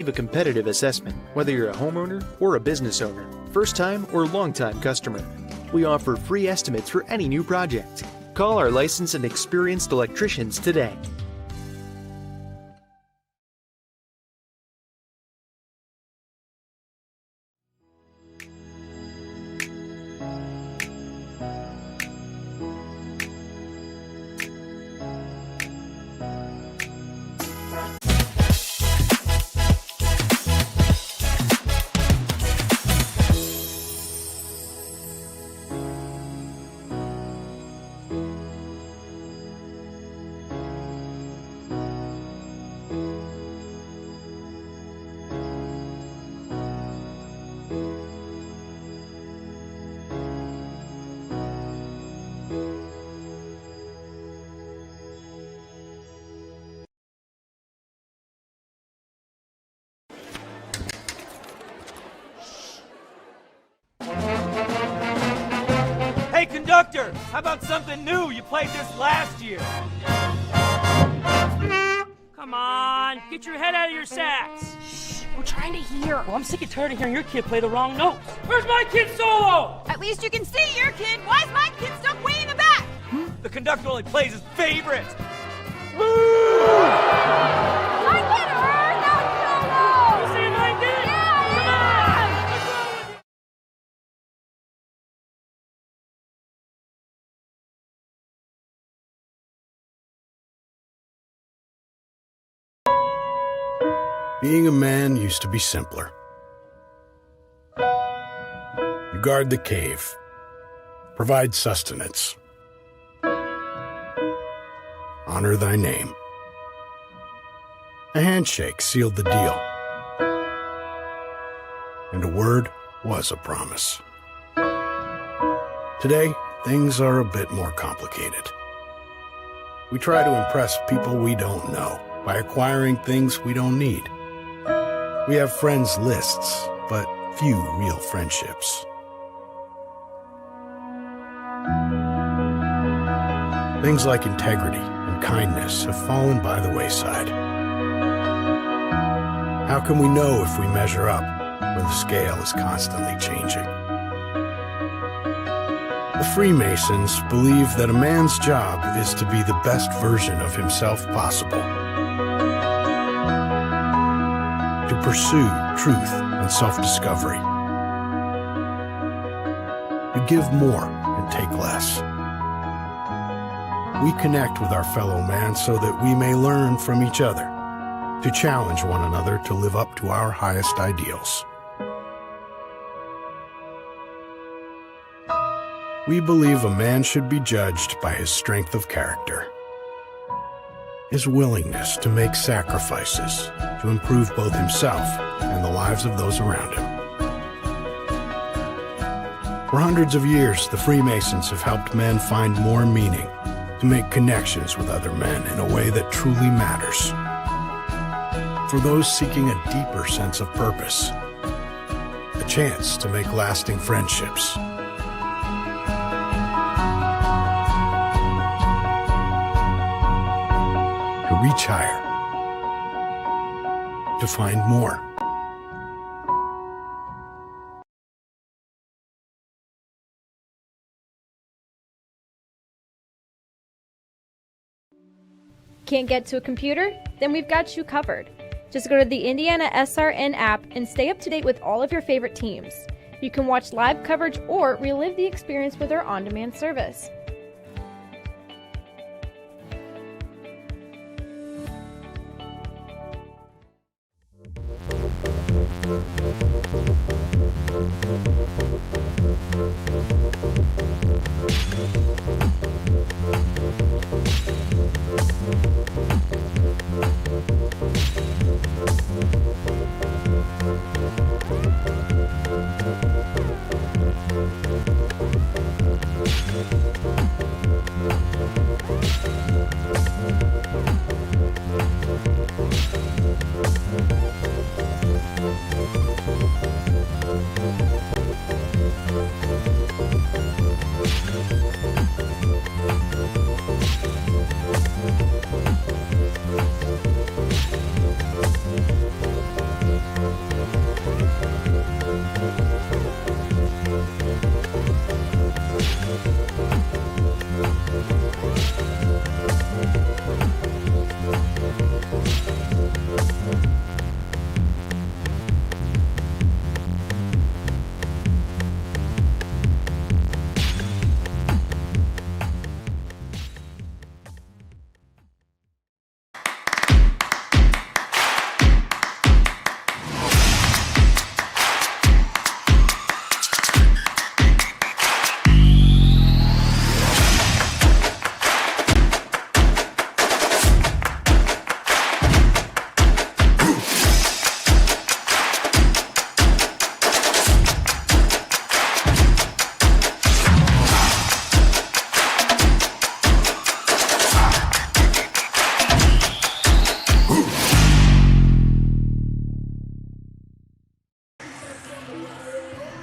a competitive assessment, whether you're a homeowner or a business owner, first-time or long-time customer. We offer free estimates for any new project. Call our licensed and experienced electricians today. Hey, conductor! How about something new? You played this last year. Come on, get your head out of your sacks. Shh, we're trying to hear. Well, I'm sick and tired of hearing your kid play the wrong notes. Where's my kid solo? At least you can see your kid. Why is my kid stuck way in the back? The conductor only plays his favorites. I get her, not solo! You see my kid? Yeah, Come on! What's wrong with you? Being a man used to be simpler. You guard the cave, provide sustenance, honor thy name. A handshake sealed the deal, and a word was a promise. Today, things are a bit more complicated. We try to impress people we don't know by acquiring things we don't need. We have friends lists, but few real friendships. Things like integrity and kindness have fallen by the wayside. How can we know if we measure up when the scale is constantly changing? The Freemasons believe that a man's job is to be the best version of himself possible, to pursue truth and self-discovery, to give more and take less. We connect with our fellow man so that we may learn from each other, to challenge one another to live up to our highest ideals. We believe a man should be judged by his strength of character, his willingness to make sacrifices to improve both himself and the lives of those around him. For hundreds of years, the Freemasons have helped men find more meaning, to make connections with other men in a way that truly matters. For those seeking a deeper sense of purpose, a chance to make lasting friendships. To reach higher, to find more. Can't get to a computer? Then we've got you covered. Just go to the IndianaSRN app and stay up to date with all of your favorite teams. You can watch live coverage or relive the experience with our on-demand service.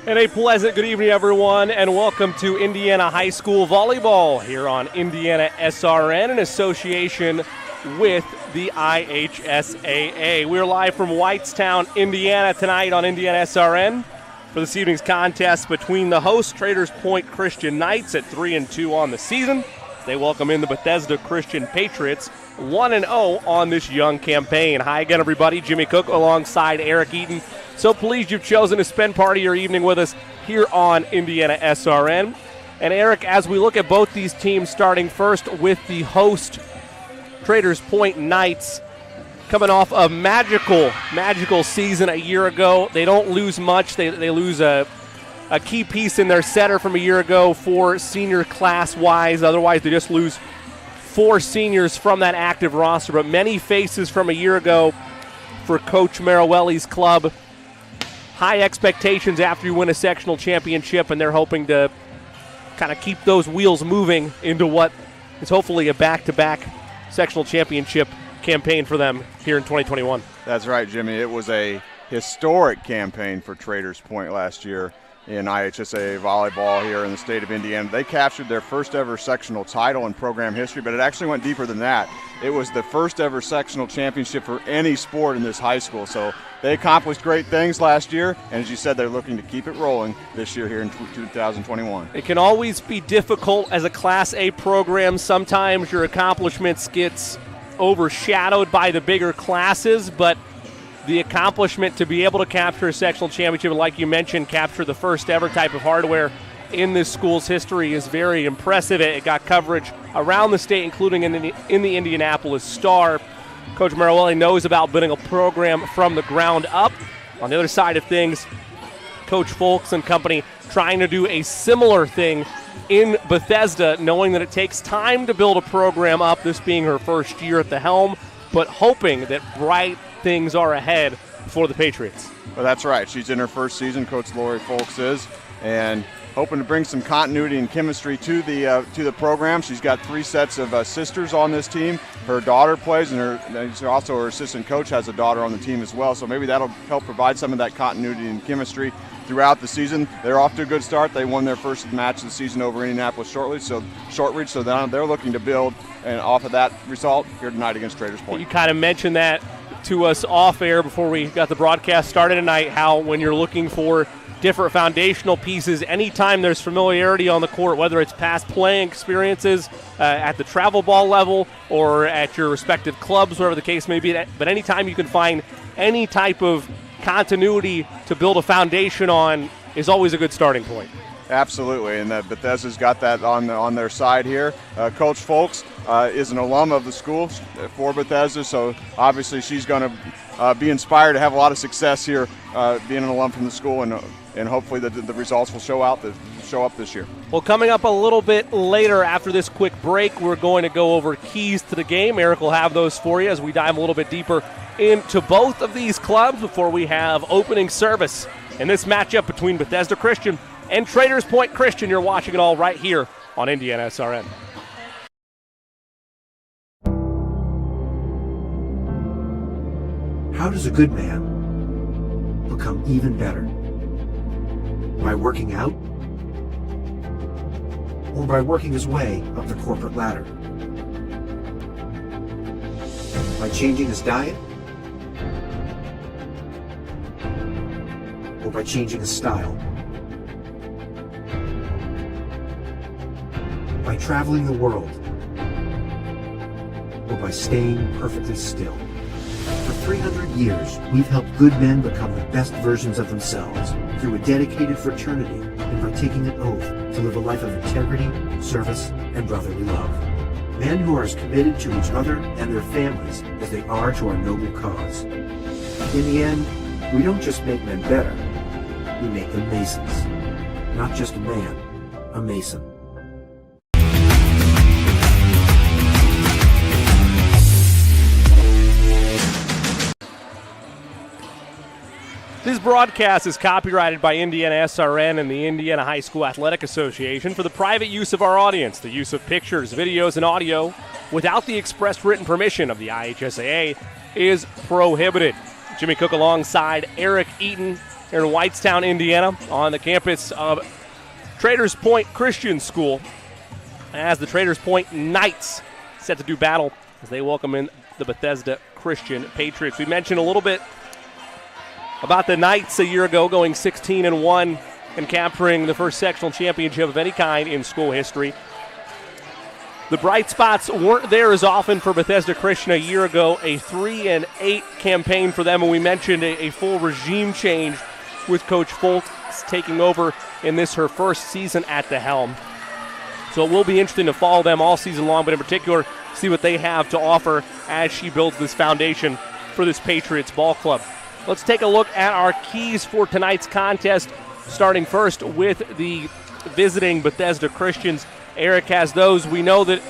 And a pleasant good evening, everyone, and welcome to Indiana High School Volleyball here on IndianaSRN in association with the IHSAA. We're live from Whitestown, Indiana tonight on IndianaSRN for this evening's contest between the host Traders Point Christian Knights at 3-2 on the season. They welcome in the Bethesda Christian Patriots 1-0 on this young campaign. Hi again, everybody. Jimmy Cook alongside Eric Eaton. So pleased you've chosen to spend part of your evening with us here on IndianaSRN. And Eric, as we look at both these teams, starting first with the host Traders Point Knights, coming off a magical season a year ago. They don't lose much. They lose a key piece in their setter from a year ago for senior class-wise. Otherwise, they just lose 4 seniors from that active roster. But many faces from a year ago for Coach Marawelli's club. High expectations after you win a sectional championship, and they're hoping to kind of keep those wheels moving into what is hopefully a back-to-back sectional championship campaign for them here in 2021. That's right, Jimmy. It was a historic campaign for Traders Point last year in IHSAA volleyball here in the state of Indiana. They captured their first ever sectional title in program history, but it actually went deeper than that. It was the first ever sectional championship for any sport in this high school. So they accomplished great things last year, and as you said, they're looking to keep it rolling this year here in 2021. It can always be difficult as a Class A program. Sometimes your accomplishments gets overshadowed by the bigger classes, but the accomplishment to be able to capture a sectional championship, and like you mentioned, capture the first ever type of hardware in this school's history is very impressive. It got coverage around the state, including in the Indianapolis Star. Coach Marawelli knows about building a program from the ground up. On the other side of things, Coach Folks and company trying to do a similar thing in Bethesda, knowing that it takes time to build a program up, this being her first year at the helm, but hoping that bright things are ahead for the Patriots. Well, that's right. She's in her first season, Coach Lori Folks is, and hoping to bring some continuity and chemistry to the program. She's got 3 sets of sisters on this team. Her daughter plays, and also her assistant coach has a daughter on the team as well, so maybe that'll help provide some of that continuity and chemistry throughout the season. They're off to a good start. They won their first match of the season over Indianapolis Shortreach, so now they're looking to build and off of that result here tonight against Traders Point. You kind of mentioned that to us off air before we got the broadcast started tonight, how when you're looking for different foundational pieces, anytime there's familiarity on the court, whether it's past playing experiences at the travel ball level or at your respective clubs, whatever the case may be, but anytime you can find any type of continuity to build a foundation on is always a good starting point. Absolutely, and Bethesda's got that on their side here. Coach Folks is an alum of the school for Bethesda, so obviously she's going to be inspired to have a lot of success here, being an alum from the school, and hopefully the results will show up this year. Well, coming up a little bit later after this quick break, we're going to go over keys to the game. Eric will have those for you as we dive a little bit deeper into both of these clubs before we have opening service in this matchup between Bethesda Christian and Traders Point Christian. You're watching it all right here on IndianaSRN. How does a good man become even better? By working out? Or by working his way up the corporate ladder? By changing his diet? Or by changing his style? By traveling the world? Or by staying perfectly still? For 300 years, we've helped good men become the best versions of themselves through a dedicated fraternity and by taking an oath to live a life of integrity, service, and brotherly love. Men who are as committed to each other and their families as they are to our noble cause. In the end, we don't just make men better, we make them Masons. Not just a man, a Mason. This broadcast is copyrighted by IndianaSRN and the Indiana High School Athletic Association for the private use of our audience. The use of pictures, videos, and audio without the express written permission of the IHSAA is prohibited. Jimmy Cook alongside Eric Eaton here in Whitestown, Indiana, on the campus of Traders Point Christian School, as the Traders Point Knights set to do battle as they welcome in the Bethesda Christian Patriots. We mentioned a little bit about the Knights a year ago, going 16-1 and capturing the first sectional championship of any kind in school history. The bright spots weren't there as often for Bethesda Christian a year ago, a 3-8 campaign for them, and we mentioned a full regime change with Coach Foltz taking over in this, her first season at the helm. So it will be interesting to follow them all season long, but in particular, see what they have to offer as she builds this foundation for this Patriots ball club. Let's take a look at our keys for tonight's contest, starting first with the visiting Bethesda Christians. Eric has those. We know that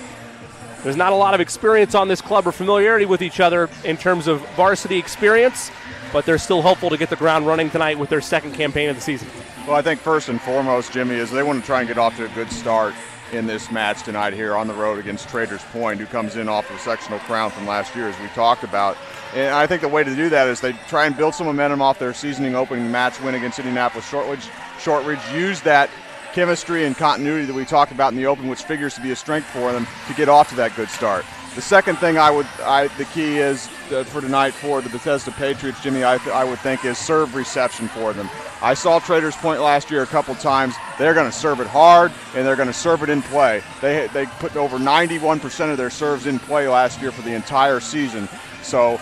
there's not a lot of experience on this club or familiarity with each other in terms of varsity experience, but they're still hopeful to get the ground running tonight with their second campaign of the season. Well, I think first and foremost, Jimmy, is they want to try and get off to a good start in this match tonight here on the road against Traders Point, who comes in off of a sectional crown from last year, as we talked about. And I think the way to do that is they try and build some momentum off their seasoning opening match win against Indianapolis Shortridge, use that chemistry and continuity that we talked about in the open, which figures to be a strength for them, to get off to that good start. The second thing the key is for tonight for the Bethesda Patriots, Jimmy, I would think is serve reception for them. I saw Traders Point last year a couple times. They're going to serve it hard, and they're going to serve it in play. They put over 91% of their serves in play last year for the entire season. So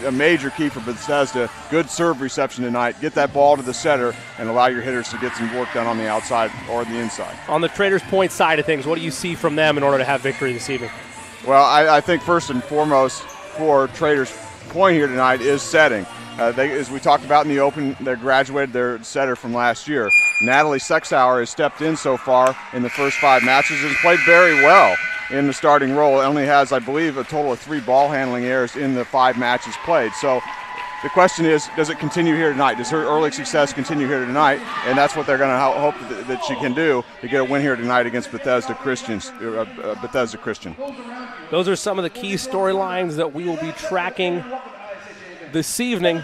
a major key for Bethesda, good serve reception tonight. Get that ball to the setter and allow your hitters to get some work done on the outside or the inside. On the Traders Point side of things, what do you see from them in order to have victory this evening? Well, I think first and foremost for Traders Point here tonight is setting. As we talked about in the open, they graduated their setter from last year. Natalie Sexauer has stepped in so far in the first 5 matches and played very well in the starting role. It only has, I believe, a total of 3 ball handling errors in the 5 matches played. So the question is, does it continue here tonight? Does her early success continue here tonight? And that's what they're going to hope that she can do to get a win here tonight against Bethesda Christian. Those are some of the key storylines that we will be tracking this evening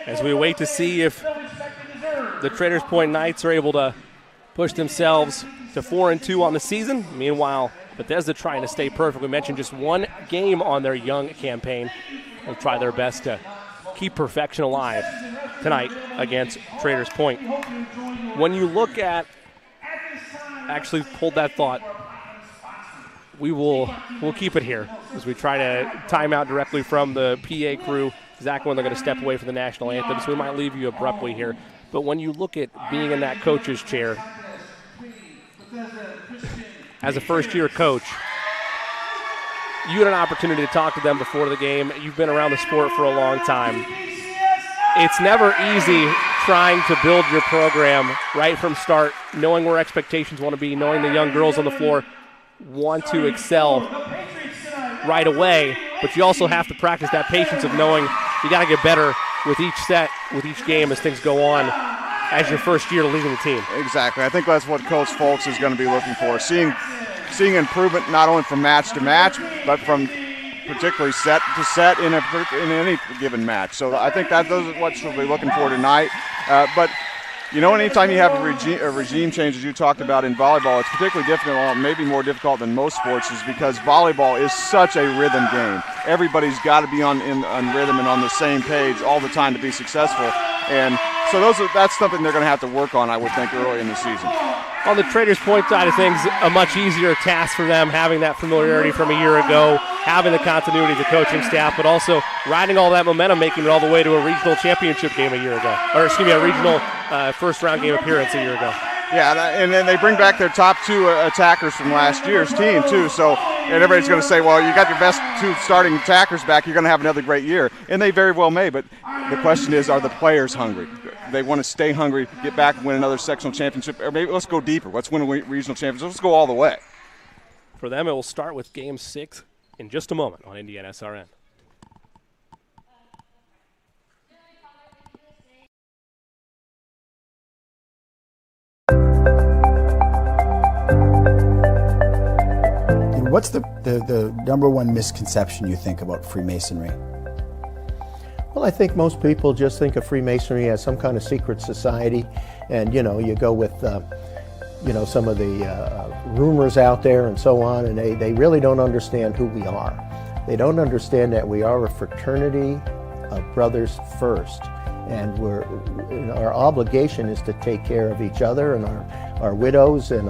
as we wait to see if the Traders Point Knights are able to push themselves to 4-2 on the season. Meanwhile, Bethesda trying to stay perfect. We mentioned just 1 game on their young campaign. They'll try their best to keep perfection alive tonight against Traders Point. When you look at, actually hold that thought, we'll keep it here as we try to time out directly from the PA crew exactly when they're going to step away from the national anthem. So we might leave you abruptly here. But when you look at being in that coach's chair, as a first-year coach, you had an opportunity to talk to them before the game. You've been around the sport for a long time. It's never easy trying to build your program right from start, knowing where expectations want to be, knowing the young girls on the floor want to excel right away, but you also have to practice that patience of knowing you got to get better with each set, with each game as things go on as your first year leading the team. Exactly. I think that's what Coach Foltz is going to be looking for, seeing improvement not only from match to match, but from particularly set to set in any given match. So I think those are what she'll be looking for tonight. But you know, anytime you have a regime change, as you talked about in volleyball, it's particularly difficult, maybe more difficult than most sports, is because volleyball is such a rhythm game. Everybody's got to be on rhythm and on the same page all the time to be successful. And so that's something they're going to have to work on, I would think, early in the season. On the Traders Point side of things, a much easier task for them, having that familiarity from a year ago, having the continuity of the coaching staff, but also riding all that momentum, making it all the way to a regional championship game a year ago. Or, excuse me, a regional first-round game appearance a year ago. Yeah, and then they bring back their top 2 attackers from last year's team, too. So, and everybody's going to say, well, you got your best 2 starting attackers back, you're going to have another great year. And they very well may, but the question is, are the players hungry? They want to stay hungry, get back and win another sectional championship, or maybe let's go deeper. Let's win a regional championship. Let's go all the way. For them, it will start with Game 6 in just a moment on IndianaSRN. What's the number one misconception you think about Freemasonry? Well, I think most people just think of Freemasonry as some kind of secret society, and you go with some of the rumors out there and so on, and they really don't understand who we are. They don't understand that we are a fraternity of brothers first, and our obligation is to take care of each other and our widows and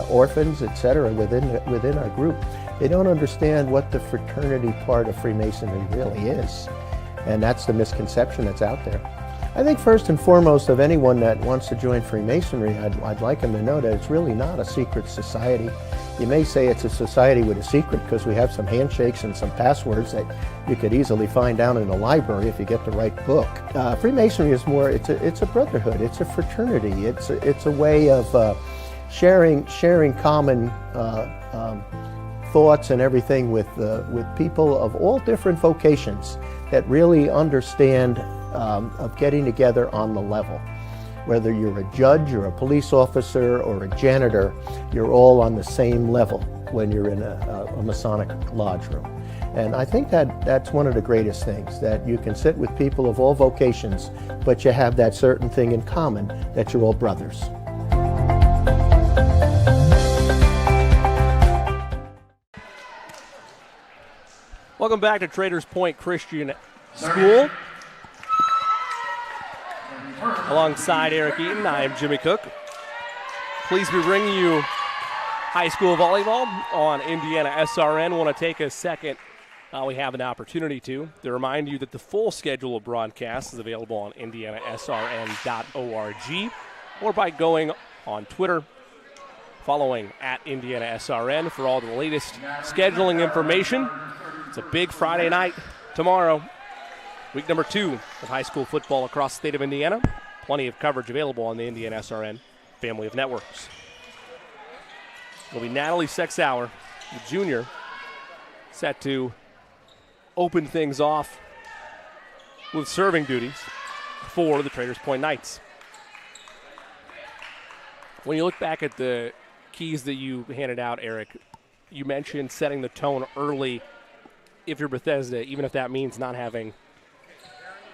orphans, etc. within our group. They don't understand what the fraternity part of Freemasonry really is, and that's the misconception that's out there. I think first and foremost of anyone that wants to join Freemasonry, I'd like them to know that it's really not a secret society. You may say it's a society with a secret because we have some handshakes and some passwords that you could easily find down in a library if you get the right book. Freemasonry is more, it's a brotherhood, it's a fraternity, it's a way of sharing common thoughts and everything with people of all different vocations that really understand of getting together on the level. Whether you're a judge or a police officer or a janitor, you're all on the same level when you're in a Masonic lodge room. And I think that's one of the greatest things, that you can sit with people of all vocations, but you have that certain thing in common, that you're all brothers. Welcome back to Traders Point Christian School. Alongside Eric Eaton, I am Jimmy Cook. Pleased to be bringing you high school volleyball on IndianaSRN. Want to take a second, we have an opportunity to remind you that the full schedule of broadcasts is available on IndianaSRN.org or by going on Twitter, following at IndianaSRN for all the latest scheduling information. It's a big Friday night tomorrow. Week number 2 of high school football across the state of Indiana. Plenty of coverage available on the IndianaSRN family of networks. It'll be Natalie Sexauer, the junior, set to open things off with serving duties for the Traders Point Knights. When you look back at the keys that you handed out, Eric, you mentioned setting the tone early if you're Bethesda, even if that means not having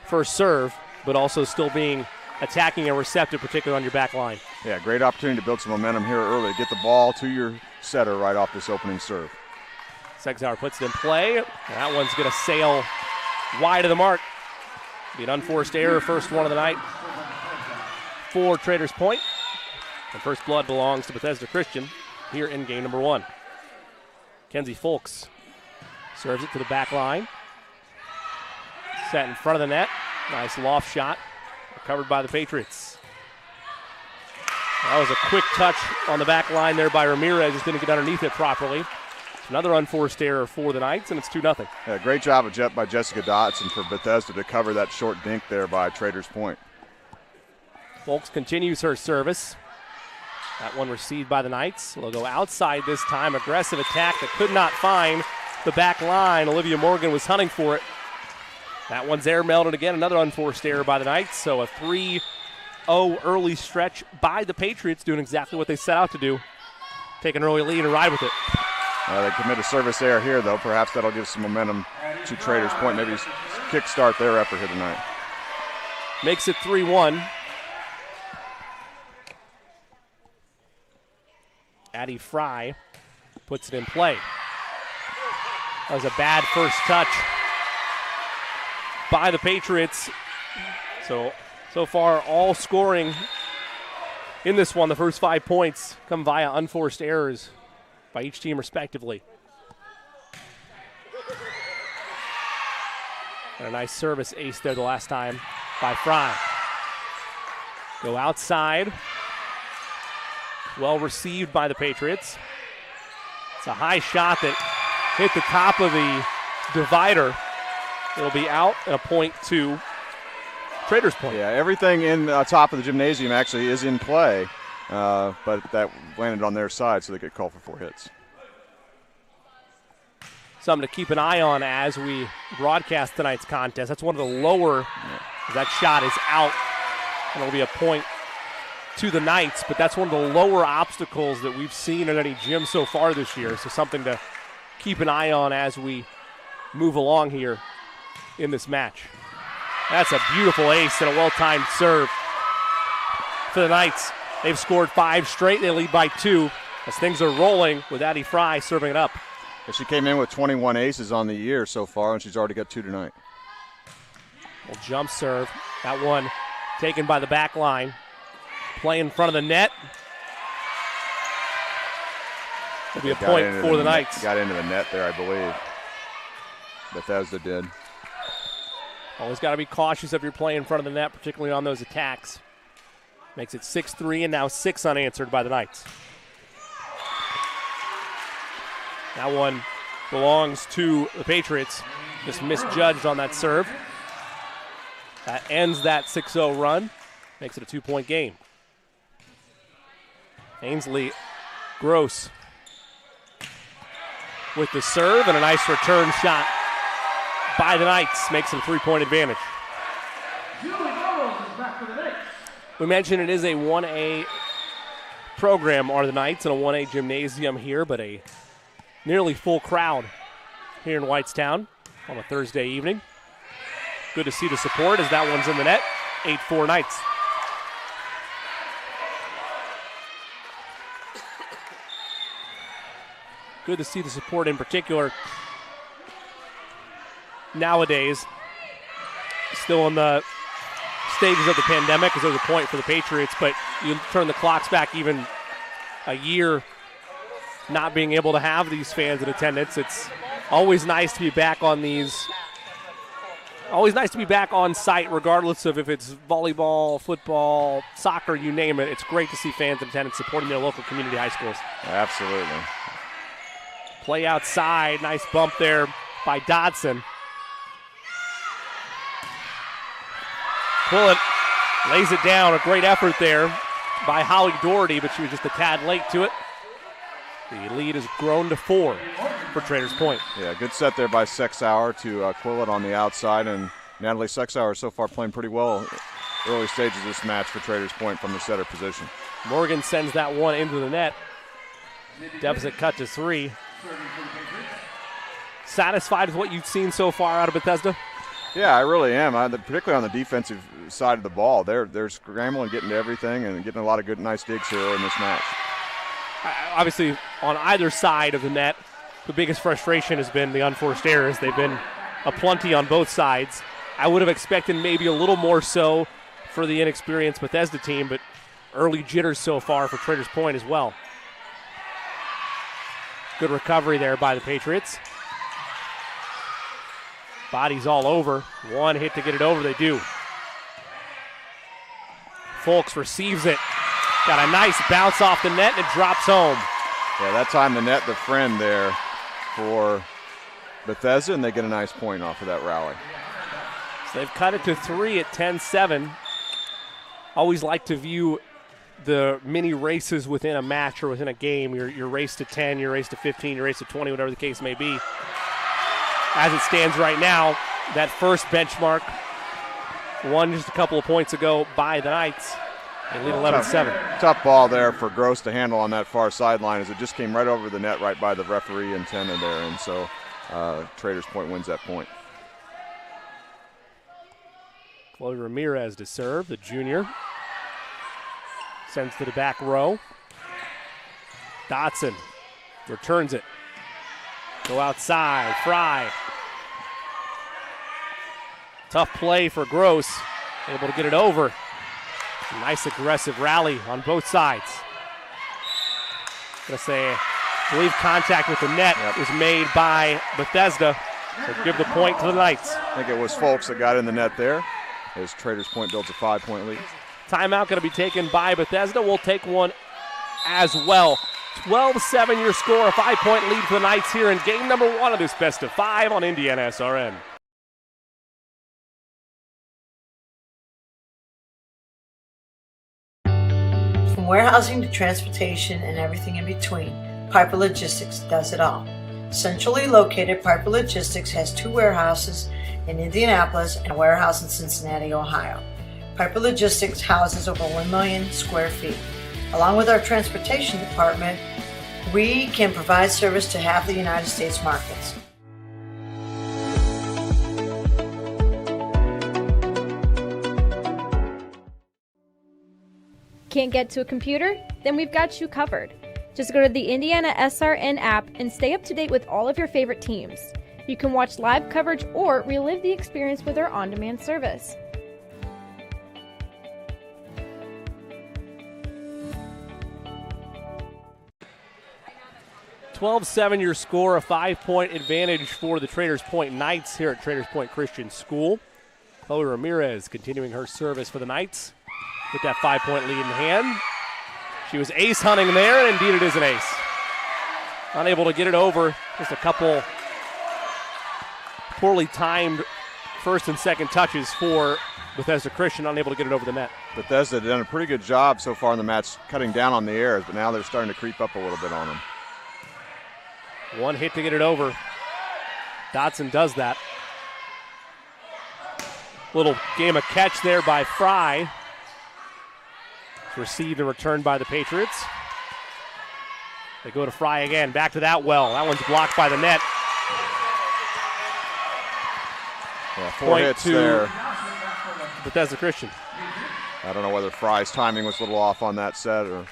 first serve, but also still being attacking and receptive, particularly on your back line. Yeah, great opportunity to build some momentum here early. Get the ball to your setter right off this opening serve. Sexauer puts it in play. That one's going to sail wide of the mark. Be an unforced error, first one of the night for Traders Point. And first blood belongs to Bethesda Christian here in game number 1. Kenzie Folks serves it to the back line. Set in front of the net. Nice loft shot. Recovered by the Patriots. That was a quick touch on the back line there by Ramirez. Just didn't get underneath it properly. It's another unforced error for the Knights, and it's 2-0. Yeah, great job by Jessica Dotson for Bethesda to cover that short dink there by Traders Point. Folks continues her service. That one received by the Knights. They'll go outside this time. Aggressive attack that could not find the back line. Olivia Morgan was hunting for it. That one's air melted again. Another unforced error by the Knights. So a 3-0 early stretch by the Patriots, doing exactly what they set out to do. Take an early lead and ride with it. They commit a service error here, though. Perhaps that'll give some momentum to Traders Point. Maybe kickstart their effort here tonight. Makes it 3-1. Addie Fry puts it in play. That was a bad first touch by the Patriots. So far, all scoring in this one, the first 5 points come via unforced errors by each team respectively. And a nice service ace there the last time by Fry. Go outside. Well received by the Patriots. It's a high shot that hit the top of the divider. It'll be out and a point to Traders Point. Yeah, everything in the top of the gymnasium actually is in play, but that landed on their side, so they get called for 4 hits. Something to keep an eye on as we broadcast tonight's contest. That's one of the lower, that shot is out, and it'll be a point to the Knights, but that's one of the lower obstacles that we've seen in any gym so far this year, so something to keep an eye on as we move along here in this match. That's a beautiful ace and a well-timed serve for the Knights. They've scored 5 straight. They lead by 2 as things are rolling with Addie Fry serving it up. She came in with 21 aces on the year so far, and she's already got 2 tonight. Well, jump serve. That one taken by the back line. Play in front of the net. Will be a point for the Knights. Got into the net there, I believe. Bethesda did. Always got to be cautious if you're playing in front of the net, particularly on those attacks. Makes it 6-3 and now 6 unanswered by the Knights. That one belongs to the Patriots. Just misjudged on that serve. That ends that 6-0 run. Makes it a 2-point game. Ainsley Gross with the serve and a nice return shot by the Knights. Makes it a 3-point advantage. We mentioned it is a 1A program, are the Knights, in a 1A gymnasium here, but a nearly full crowd here in Whitestown on a Thursday evening. Good to see the support as that one's in the net. 8-4 Knights. Good to see the support in particular nowadays. Still in the stages of the pandemic, as there's a point for the Patriots, but you turn the clocks back even a year not being able to have these fans in attendance. It's always nice to be back on these. Always nice to be back on site, regardless of if it's volleyball, football, soccer, you name it. It's great to see fans in attendance supporting their local community high schools. Absolutely. Play outside, nice bump there by Dodson. Pullet lays it down, a great effort there by Holly Doherty, but she was just a tad late to it. The lead has grown to 4 for Traders Point. Yeah, good set there by Sexauer to Quillett on the outside, and Natalie Sexauer so far playing pretty well early stages of this match for Traders Point from the setter position. Morgan sends that one into the net. Deficit cut to 3. Satisfied with what you've seen so far out of Bethesda? Yeah, I really am. Particularly on the defensive side of the ball. They're scrambling, getting to everything, and getting a lot of good, nice digs here in this match. Obviously, on either side of the net, the biggest frustration has been the unforced errors. They've been aplenty on both sides. I would have expected maybe a little more so for the inexperienced Bethesda team, but early jitters so far for Traders Point as well. Good recovery there by the Patriots. Bodies all over. One hit to get it over, they do. Folks receives it. Got a nice bounce off the net, and it drops home. Yeah, that time the net, the friend there for Bethesda, and they get a nice point off of that rally. So they've cut it to 3 at 10-7. Always like to view the mini races within a match or within a game. Your race to 10, your race to 15, your race to 20, whatever the case may be. As it stands right now, that first benchmark won just a couple of points ago by the Knights. They lead 11-7. Tough ball there for Gross to handle on that far sideline as it just came right over the net right by the referee antenna there. And so Traders Point wins that point. Chloe Ramirez to serve, the junior. Sends to the back row. Dotson returns it. Go outside, Fry. Tough play for Gross. Able to get it over. Nice aggressive rally on both sides. Gonna say, I believe contact with the net was made by Bethesda. So give the point to the Knights. I think it was Folks that got in the net there as Traders Point builds a 5-point lead. Timeout going to be taken by Bethesda. We'll take one as well. 12-7 your score, a 5-point lead for the Knights here in game number 1 of this best of 5 on IndianaSRN. From warehousing to transportation and everything in between, Piper Logistics does it all. Centrally located, Piper Logistics has 2 warehouses in Indianapolis and a warehouse in Cincinnati, Ohio. Piper Logistics houses over 1 million square feet. Along with our transportation department, we can provide service to half the United States markets. Can't get to a computer? Then we've got you covered. Just go to the IndianaSRN app and stay up to date with all of your favorite teams. You can watch live coverage or relive the experience with our on-demand service. 12-7 your score, a 5-point advantage for the Traders Point Knights here at Traders Point Christian School. Chloe Ramirez continuing her service for the Knights with that 5-point lead in hand. She was ace hunting there, and indeed it is an ace. Unable to get it over, just a couple poorly timed first and second touches for Bethesda Christian, unable to get it over the net. Bethesda done a pretty good job so far in the match cutting down on the errors, but now they're starting to creep up a little bit on them. One hit to get it over. Dotson does that. Little game of catch there by Fry. It's received and returned by the Patriots. They go to Fry again. Back to that well. That one's blocked by the net. Yeah, 4 hits there. Bethesda Christian. I don't know whether Fry's timing was a little off on that set or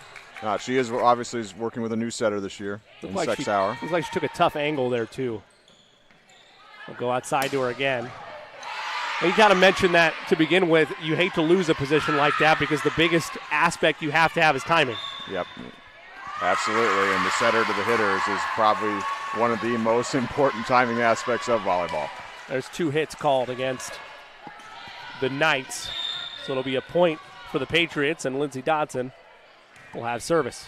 not. She is obviously working with a new setter this year in Sex Hour. Looks like she took a tough angle there, too. We'll go outside to her again. And you kind of mentioned that to begin with. You hate to lose a position like that because the biggest aspect you have to have is timing. Yep, absolutely. And the setter to the hitters is probably one of the most important timing aspects of volleyball. There's 2 hits called against the Knights. So it'll be a point for the Patriots, and Lindsey Dotson will have service.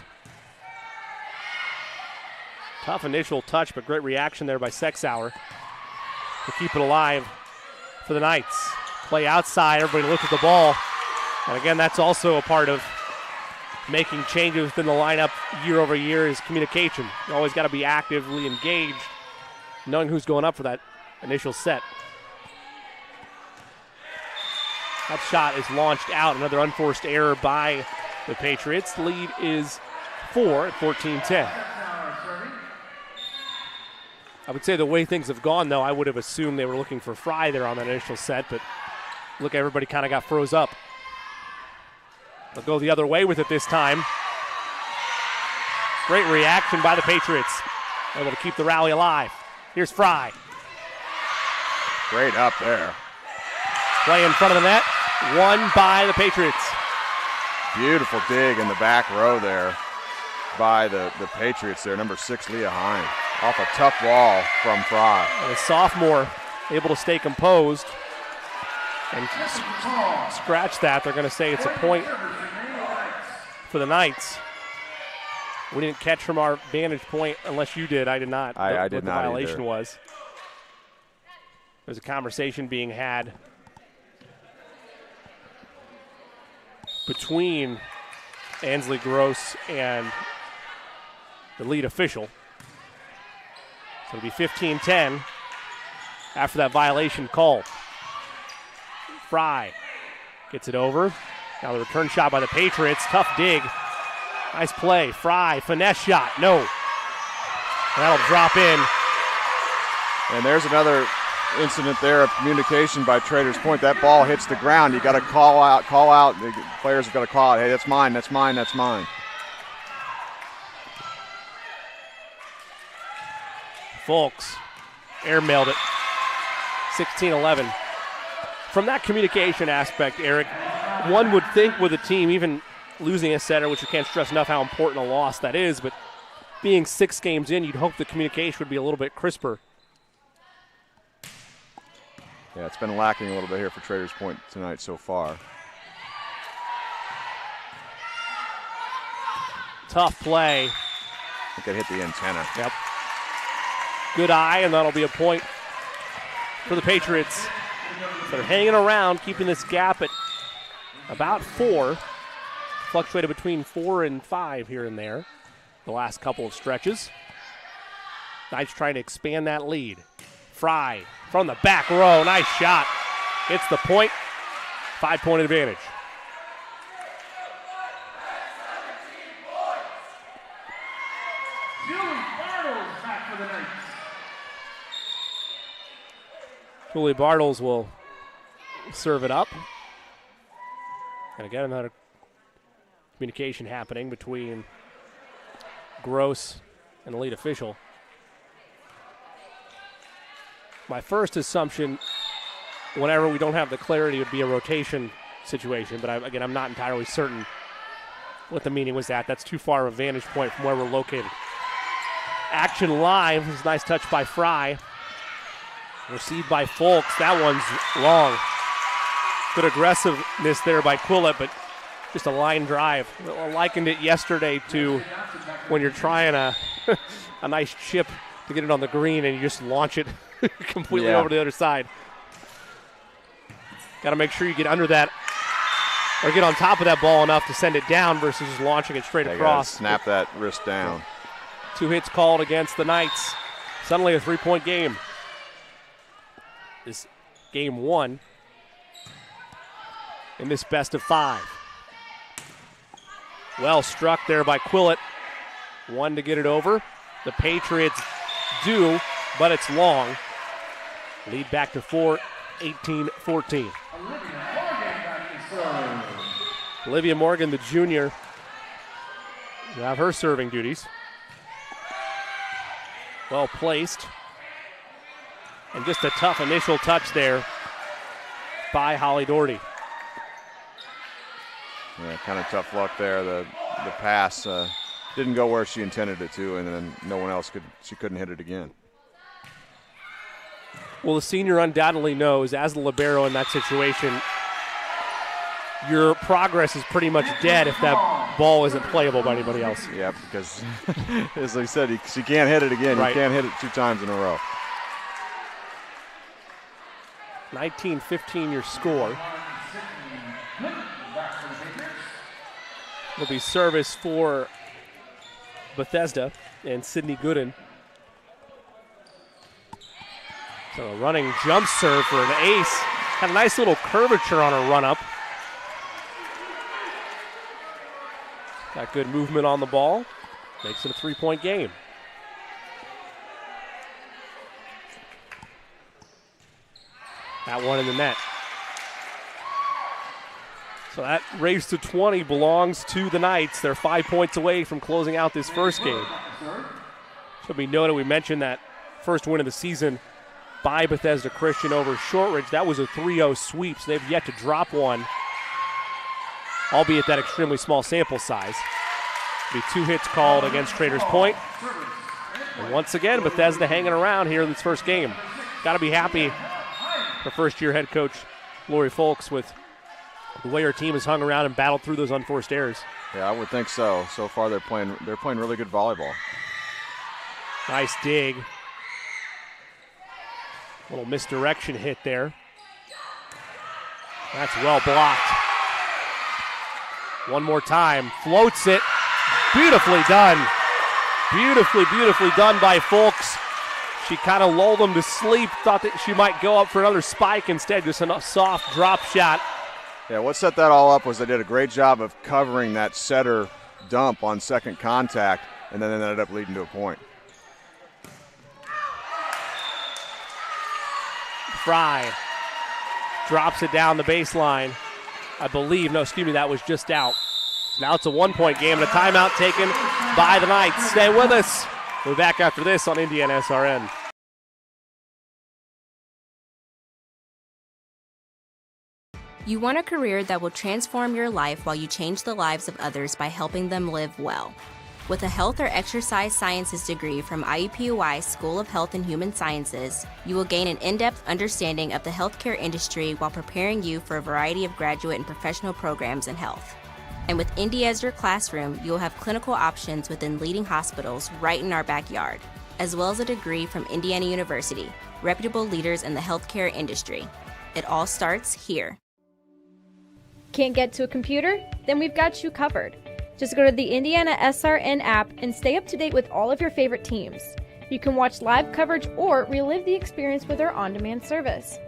Tough initial touch, but great reaction there by Sexauer to keep it alive for the Knights. Play outside, everybody looks at the ball. And again, that's also a part of making changes within the lineup year over year is communication. You always got to be actively engaged, knowing who's going up for that initial set. That shot is launched out. Another unforced error by the Patriots. The lead is 4 at 14-10. I would say the way things have gone, though, I would have assumed they were looking for Fry there on that initial set, but look, everybody kind of got froze up. They'll go the other way with it this time. Great reaction by the Patriots. Able to keep the rally alive. Here's Fry. Great up there. Play in front of the net. Won by the Patriots. Beautiful dig in the back row there by the Patriots there. Number 6, Leah Hine. Off a tough ball from Fry. And a sophomore able to stay composed and scratch that. They're going to say it's a point for the Knights. We didn't catch from our vantage point unless you did. I did not. I did not. What the violation either. was. There's a conversation being had between Ansley Gross and the lead official. So it'll be 15-10 after that violation call. Fry gets it over. Now the return shot by the Patriots. Tough dig. Nice play. Fry, finesse shot. No. That'll drop in. And there's another incident there of communication by Traders Point. That ball hits the ground. You got to call out. The players have got to call out, hey, that's mine, that's mine, that's mine. Folks airmailed it. 16-11. From that communication aspect, Eric, one would think with a team, even losing a setter, which you can't stress enough how important a loss that is, but being 6 games in, you'd hope the communication would be a little bit crisper. Yeah, it's been lacking a little bit here for Traders Point tonight so far. Tough play. I think it hit the antenna. Yep. Good eye, and that'll be a point for the Patriots. They're hanging around, keeping this gap at about 4. Fluctuated between 4 and 5 here and there the last couple of stretches. Knights trying to expand that lead. Fry from the back row. Nice shot. Hits the point. 5-point advantage. Julie Bartles will serve it up. And again, another communication happening between Gross and the lead official. My first assumption, whenever we don't have the clarity, would be a rotation situation, but I'm not entirely certain what the meaning was at. That's too far of a vantage point from where we're located. Action live. This is a nice touch by Fry. Received by Folks. That one's long. Good aggressiveness there by Quillette, but just a line drive. I likened it yesterday to when you're trying a nice chip to get it on the green and you just launch it completely over to the other side. Got to make sure you get under that or get on top of that ball enough to send it down versus just launching it straight across. Snap that wrist down. 2 hits called against the Knights. Suddenly a 3-point game. This game 1 in this best of 5. Well struck there by Quillette. 1 to get it over. The Patriots do, but it's long. Lead back to 4, 18-14. Olivia Morgan, the junior, will have her serving duties. Well placed. And just a tough initial touch there by Holly Doherty. Yeah, kind of tough luck there. The pass didn't go where she intended it to, and then no one else she couldn't hit it again. Well, the senior undoubtedly knows, as the libero in that situation, your progress is pretty much dead if that ball isn't playable by anybody else. Yeah, because, as I said, she can't hit it again. Right. You can't hit it 2 times in a row. 19-15 your score. It'll be service for Bethesda and Sydney Gooden. So a running jump serve for an ace. Had a nice little curvature on her run-up. Got good movement on the ball. Makes it a 3-point game. That one in the net. So that race to 20 belongs to the Knights. They're 5 points away from closing out this first game. Should be noted, we mentioned that first win of the season by Bethesda Christian over Shortridge. That was a 3-0 sweep, so they've yet to drop one, albeit that extremely small sample size. Be 2 hits called against Traders Point. And once again, Bethesda hanging around here in this first game. Got to be happy for first-year head coach Lori Folks with the way her team has hung around and battled through those unforced errors. Yeah, I would think so. So far, they're playing really good volleyball. Nice dig. Little misdirection hit there. That's well blocked. One more time. Floats it. Beautifully done. Beautifully done by Folks. She kind of lulled them to sleep, thought that she might go up for another spike. Instead, just a soft drop shot. Yeah, what set that all up was they did a great job of covering that setter dump on second contact, and then it ended up leading to a point. Fry drops it down the baseline. I believe, that was just out. Now it's a 1-point game and a timeout taken by the Knights. Stay with us. We'll be back after this on IndianaSRN. You want a career that will transform your life while you change the lives of others by helping them live well. With a health or exercise sciences degree from IUPUI School of Health and Human Sciences, you will gain an in-depth understanding of the healthcare industry while preparing you for a variety of graduate and professional programs in health. And with Indy as your classroom, you will have clinical options within leading hospitals right in our backyard, as well as a degree from Indiana University, reputable leaders in the healthcare industry. It all starts here. Can't get to a computer? Then we've got you covered. Just go to the IndianaSRN app and stay up to date with all of your favorite teams. You can watch live coverage or relive the experience with our on-demand service.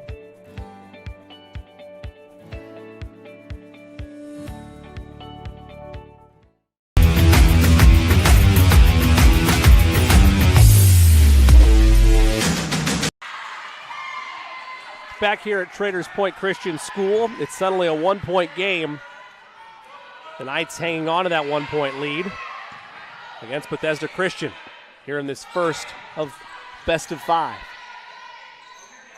Back here at Traders Point Christian School, it's suddenly a 1-point game. The Knights hanging on to that 1-point lead against Bethesda Christian here in this first of best of 5.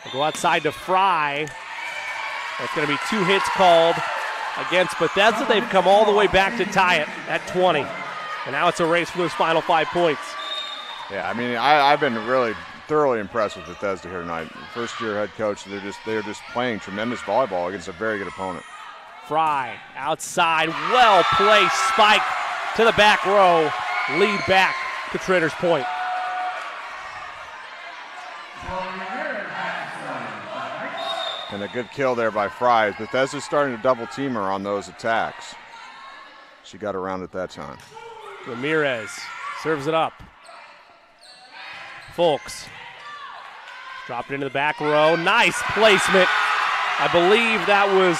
They'll go outside to Fry. That's going to be 2 hits called against Bethesda. They've come all the way back to tie it at 20. And now it's a race for those final 5 points. Yeah, I mean, I've been really thoroughly impressed with Bethesda here tonight. First-year head coach, they're just playing tremendous volleyball against a very good opponent. Fry outside, well-placed spike to the back row. Lead back to Traders Point. And a good kill there by Fry. Bethesda's starting to double team her on those attacks. She got around at that time. Ramirez serves it up. Folks dropped it into the back row. Nice placement. I believe that was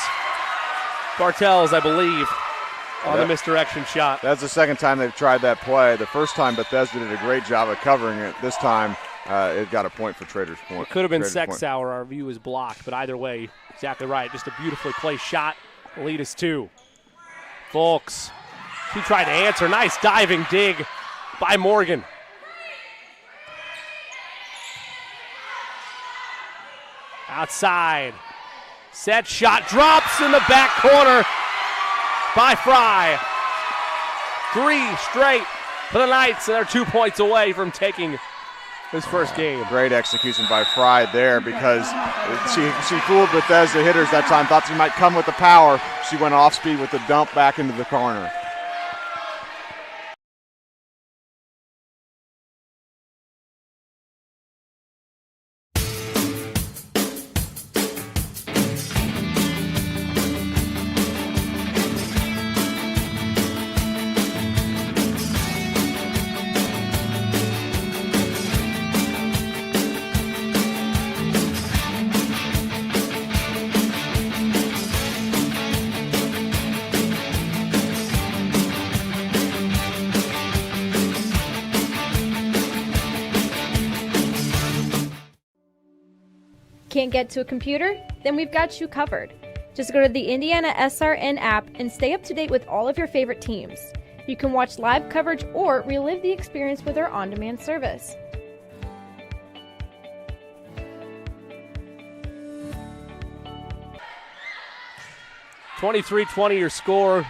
Bartels, on the misdirection shot. That's the second time they've tried that play. The first time Bethesda did a great job of covering it. This time it got a point for Traders Point. It could have been Sex Hour. Our view is blocked, but either way, exactly right. Just a beautifully placed shot. The lead is 2. Folks, he tried to answer. Nice diving dig by Morgan. Outside. Set shot drops in the back corner by Fry. 3 straight for the Knights, and they're 2 points away from taking this first game. Great execution by Fry there because she fooled Bethesda hitters that time, thought she might come with the power. She went off speed with the dump back into the corner. Can't get to a computer? Then we've got you covered. Just go to the IndianaSRN app and stay up to date with all of your favorite teams. You can watch live coverage or relive the experience with our on-demand service. (23-20) your score.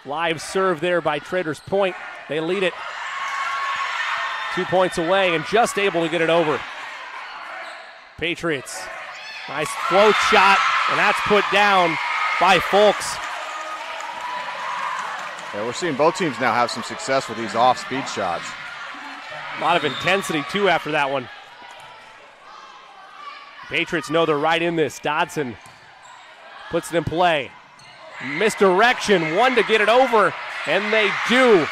Live serve there by Traders Point. They lead it 2 points away and just able to get it over. Patriots, nice float shot, and that's put down by Folks. Yeah, we're seeing both teams now have some success with these off-speed shots. A lot of intensity, too, after that one. Patriots know they're right in this. Dodson puts it in play. Misdirection, 1 to get it over, and they do.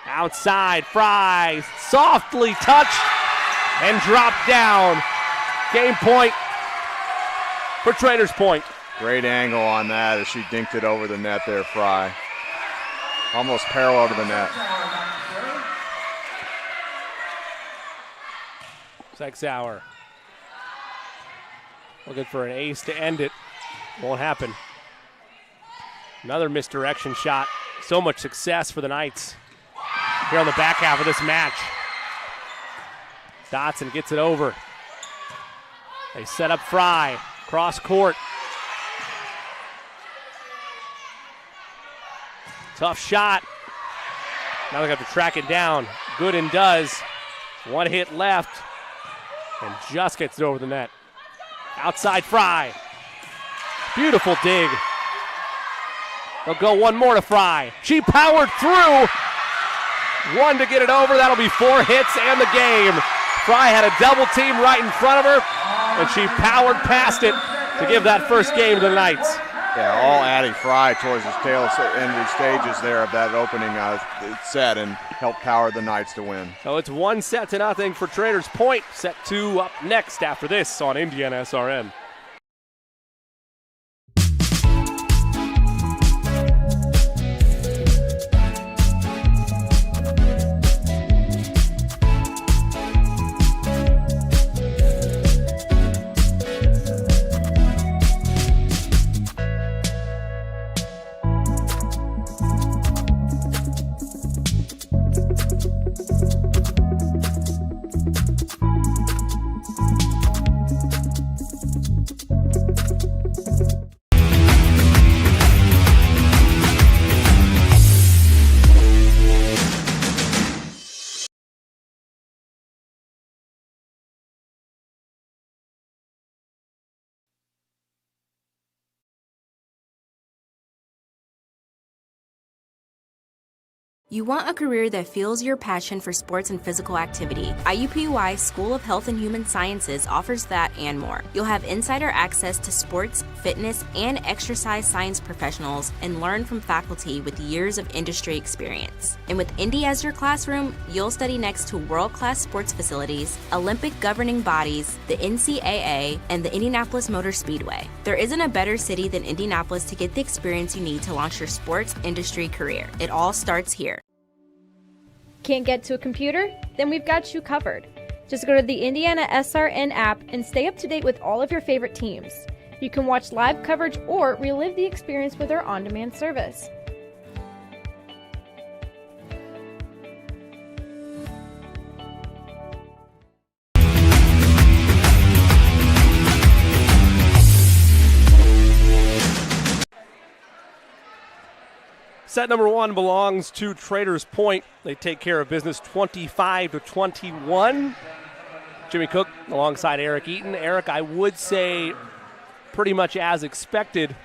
Outside, Fry, softly touched and dropped down. Game point for Traders Point. Great angle on that as she dinked it over the net there, Fry. Almost parallel to the net. 6 hour. Looking for an ace to end it. Won't happen. Another misdirection shot. So much success for the Knights here on the back half of this match. Dotson gets it over. They set up Fry. Cross court. Tough shot. Now they have to track it down. Gooden does. 1 hit left. And just gets it over the net. Outside Fry. Beautiful dig. They'll go 1 more to Fry. She powered through. 1 to get it over. That'll be 4 hits and the game. Fry had a double team right in front of her, and she powered past it to give that first game to the Knights. Yeah, all Addie Fry towards the tail end of the stages there of that opening set and helped power the Knights to win. So it's 1-0 for Traders Point. Set 2 up next after this on IndianaSRN. You want a career that fuels your passion for sports and physical activity. IUPUI School of Health and Human Sciences offers that and more. You'll have insider access to sports, fitness, and exercise science professionals and learn from faculty with years of industry experience. And with Indy as your classroom, you'll study next to world-class sports facilities, Olympic governing bodies, the NCAA, and the Indianapolis Motor Speedway. There isn't a better city than Indianapolis to get the experience you need to launch your sports industry career. It all starts here. Can't get to a computer? Then we've got you covered. Just go to the IndianaSRN app and stay up to date with all of your favorite teams. You can watch live coverage or relive the experience with our on-demand service. Set number 1 belongs to Traders Point. They take care of business 25-21. Jimmy Cook alongside Eric Eaton. Eric, I would say pretty much as expected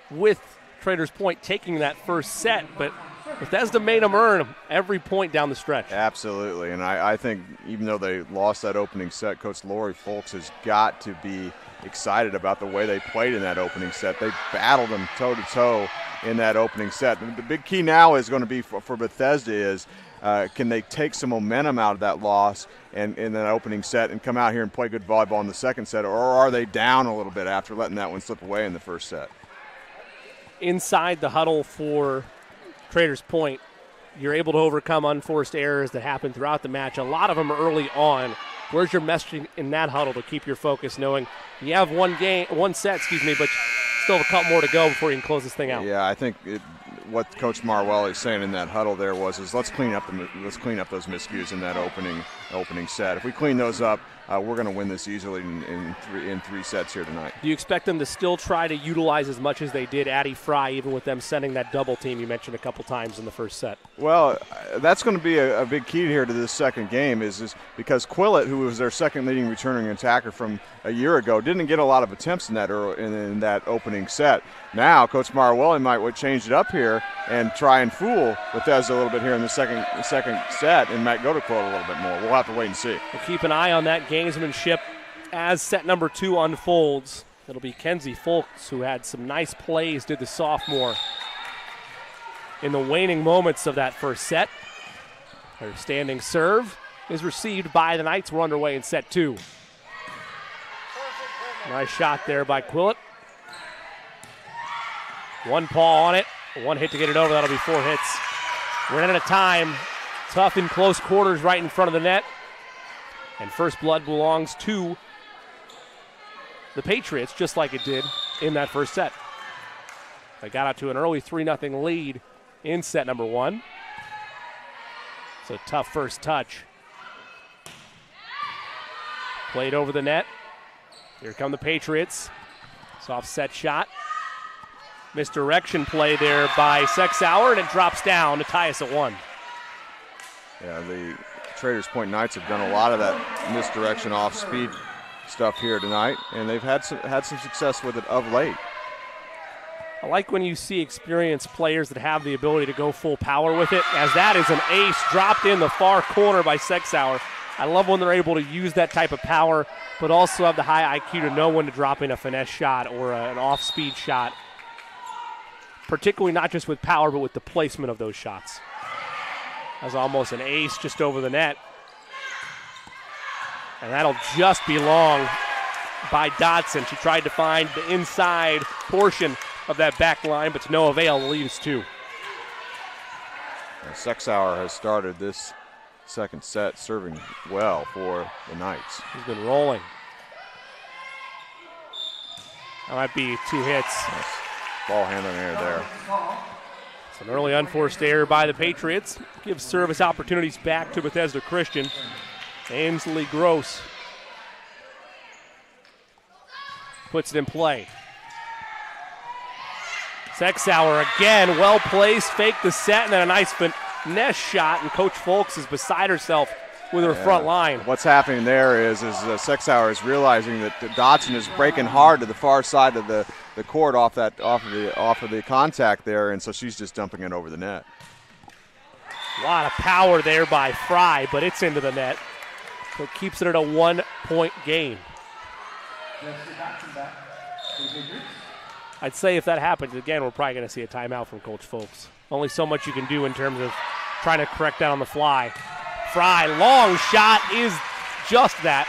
with Traders Point taking that first set, but Bethesda made them earn every point down the stretch. Absolutely, and I think even though they lost that opening set, Coach Lori Folks has got to be excited about the way they played in that opening set. They battled them toe-to-toe in that opening set. The big key now is going to be for Bethesda is can they take some momentum out of that loss and in that opening set and come out here and play good volleyball in the second set, or are they down a little bit after letting that one slip away in the first set? Inside the huddle for Traders Point, you're able to overcome unforced errors that happen throughout the match. A lot of them early on. Where's your messaging in that huddle to keep your focus, knowing you have one set, but still have a couple more to go before you can close this thing out? Yeah, I think what Coach Marwell is saying in that huddle there is let's clean up those miscues in that opening set. If we clean those up, we're going to win this easily in three sets here tonight. Do you expect them to still try to utilize as much as they did Addie Fry, even with them sending that double team you mentioned a couple times in the first set? Well, that's going to be a big key here to this second game is because Quillett, who was their second leading returning attacker from a year ago, didn't get a lot of attempts in that opening set. Now, Coach Marwell might change it up here and try and fool Bethesda a little bit here in the second set and might go to Quillett a little bit more. We'll have to wait and see. We'll keep an eye on that gamesmanship as set number 2 unfolds. It'll be Kenzie Folks, who had some nice plays, did the sophomore in the waning moments of that first set. Her standing serve is received by the Knights. We're underway in set 2. Nice shot there by Quillett. One paw on it, one hit to get it over. That'll be 4 hits. We're running out of time. Tough in close quarters right in front of the net. And first blood belongs to the Patriots, just like it did in that first set. They got out to an early 3-0 lead in set number 1. It's a tough first touch. Played over the net. Here come the Patriots. Soft set shot. Misdirection play there by Sexauer, and it drops down to tie us at 1. Yeah, the Traders Point Knights have done a lot of that misdirection off-speed stuff here tonight, and they've had some success with it of late. I like when you see experienced players that have the ability to go full power with it, as that is an ace dropped in the far corner by Sexauer. I love when they're able to use that type of power, but also have the high IQ to know when to drop in a finesse shot or an off-speed shot, particularly not just with power, but with the placement of those shots. That's almost an ace just over the net. And that'll just be long by Dotson. She tried to find the inside portion of that back line, but to no avail, leaves 2. Sexauer has started this second set serving well for the Knights. He's been rolling. That might be 2 hits. Nice ball handling error there. It's an early unforced error by the Patriots. Gives service opportunities back to Bethesda Christian. Ainsley Gross puts it in play. Sexauer again, well placed, faked the set, and then a nice finesse shot, and Coach Folks is beside herself with her front line. What's happening there is Sexauer is realizing that Dotson is breaking hard to the far side of the court off of the contact there, and so she's just dumping it over the net. A lot of power there by Fry, but it's into the net. So it keeps it at a 1-point game. I'd say if that happens again, we're probably going to see a timeout from Coach Folks. Only so much you can do in terms of trying to correct that on the fly. Fry, long shot is just that.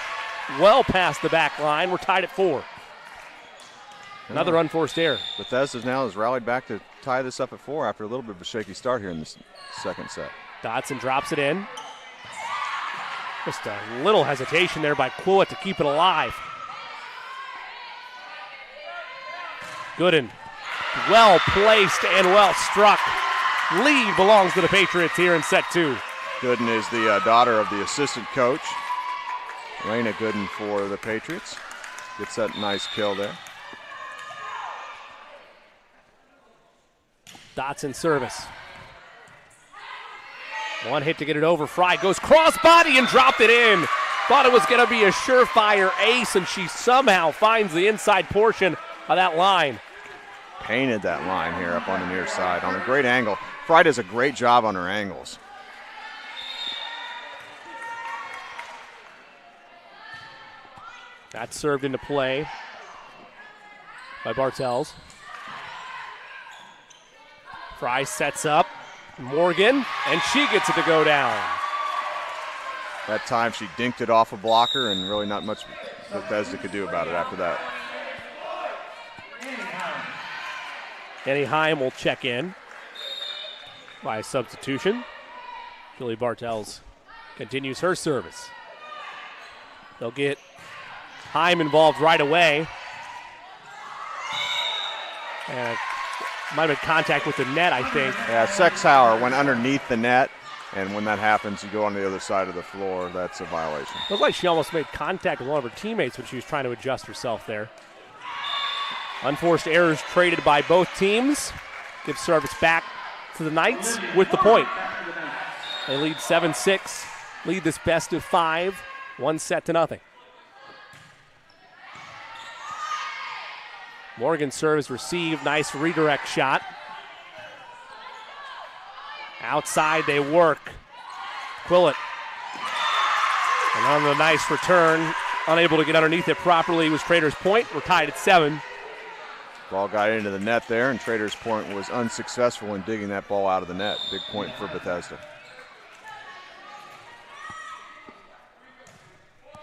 Well past the back line. We're tied at 4. Another unforced error. Bethesda now has rallied back to tie this up at 4 after a little bit of a shaky start here in the second set. Dotson drops it in. Just a little hesitation there by Quillett to keep it alive. Gooden, well placed and well struck. Lead belongs to the Patriots here in set 2. Gooden is the daughter of the assistant coach, Raina Gooden, for the Patriots. Gets that nice kill there. Dotson service. One hit to get it over. Fry goes cross-body and dropped it in. Thought it was going to be a surefire ace, and she somehow finds the inside portion of that line. Painted that line here up on the near side on a great angle. Fry does a great job on her angles. That's served into play by Bartels. Fry sets up Morgan, and she gets it to go down. That time she dinked it off a blocker, and really not much Bethesda could do about it after that. Annie Heim will check in by substitution. Julie Bartels continues her service. They'll get Heim involved right away. And might have been contact with the net, I think. Yeah, Sexhauer went underneath the net, and when that happens, you go on the other side of the floor. That's a violation. Looked like she almost made contact with one of her teammates when she was trying to adjust herself there. Unforced errors traded by both teams. Gives service back to the Knights with the point. They lead 7-6, lead this best of 5, 1-0. Morgan serves received, nice redirect shot. Outside they work. Quillett. And on the nice return, unable to get underneath it properly was Trader's Point. We're tied at 7. Ball got into the net there, and Trader's Point was unsuccessful in digging that ball out of the net. Big point for Bethesda.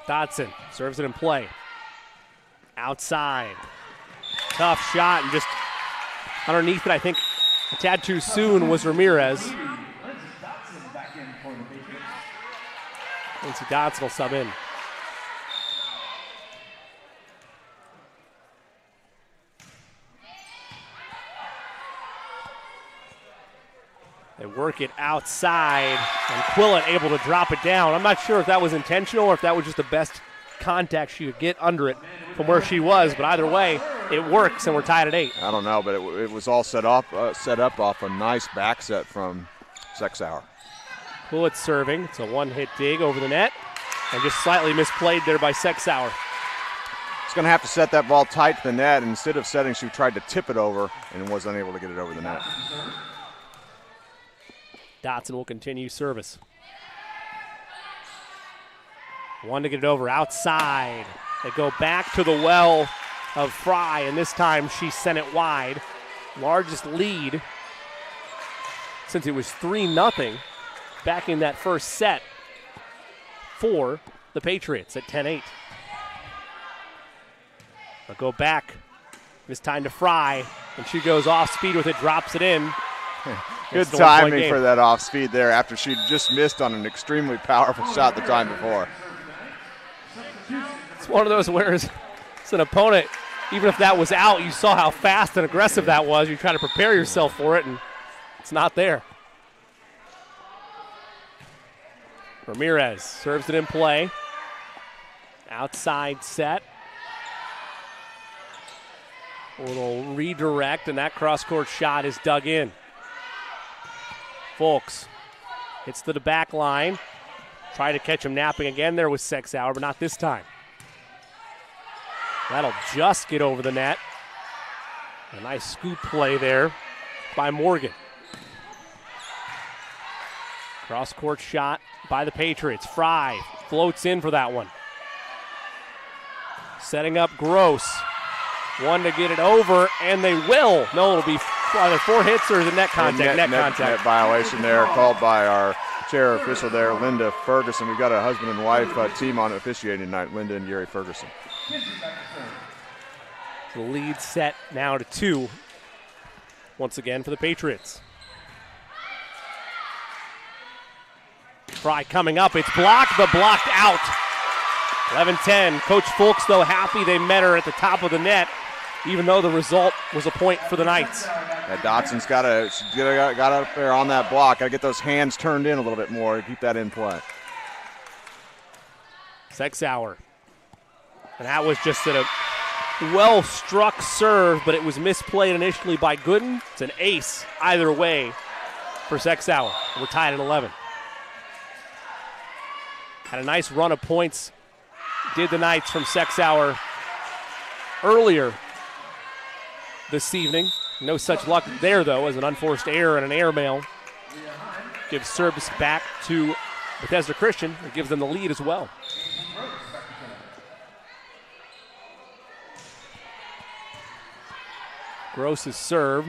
Dotson serves it in play. Outside. Tough shot, and just underneath it, I think a tad too soon was Ramirez. Lindsey Dotson will sub in. They work it outside, and Quillett able to drop it down. I'm not sure if that was intentional or if that was just the best contact she could get under it from where she was, but either way, it works, and we're tied at 8. I don't know, but it was all set up off a nice back set from Sexhauer. Quillett serving. It's a one-hit dig over the net, and just slightly misplayed there by Sexhauer. She's going to have to set that ball tight to the net, and instead of setting, she tried to tip it over and was unable to get it over the net. Dotson will continue service. One to get it over outside. They go back to the well of Fry, and this time she sent it wide. Largest lead since it was 3-0 back in that first set for the Patriots at 10-8. They'll go back this time to Fry, and she goes off speed with it, drops it in. Good timing for that off speed there after she just missed on an extremely powerful shot the time before. It's one of those where it's an opponent, even if that was out, you saw how fast and aggressive that was. You try to prepare yourself for it, and it's not there. Ramirez serves it in play. Outside set. A little redirect, and that cross-court shot is dug in. Folks hits to the back line. Try to catch him napping again there with Sexhauer, but not this time. That'll just get over the net. A nice scoop play there by Morgan. Cross-court shot by the Patriots. Fry floats in for that one. Setting up Gross. One to get it over, and they will. No, it'll be either 4 hits or the net contact. Net contact. Net violation there, called by our chair official there, Linda Ferguson. We've got a husband and wife team on officiating tonight, Linda and Gary Ferguson. The lead set now to 2. Once again for the Patriots. Fry coming up. It's blocked, but blocked out. 11-10. Coach Fulks, though, happy they met her at the top of the net, even though the result was a point for the Knights. Yeah, Dotson's got up there on that block. Got to get those hands turned in a little bit more to keep that in play. Sexauer. And that was just a well-struck serve, but it was misplayed initially by Gooden. It's an ace either way for Sexauer. We're tied at 11. Had a nice run of points, did the Knights, from Sexauer earlier this evening. No such luck there, though, as an unforced error and an airmail gives service back to Bethesda Christian. It gives them the lead as well. Gross's serve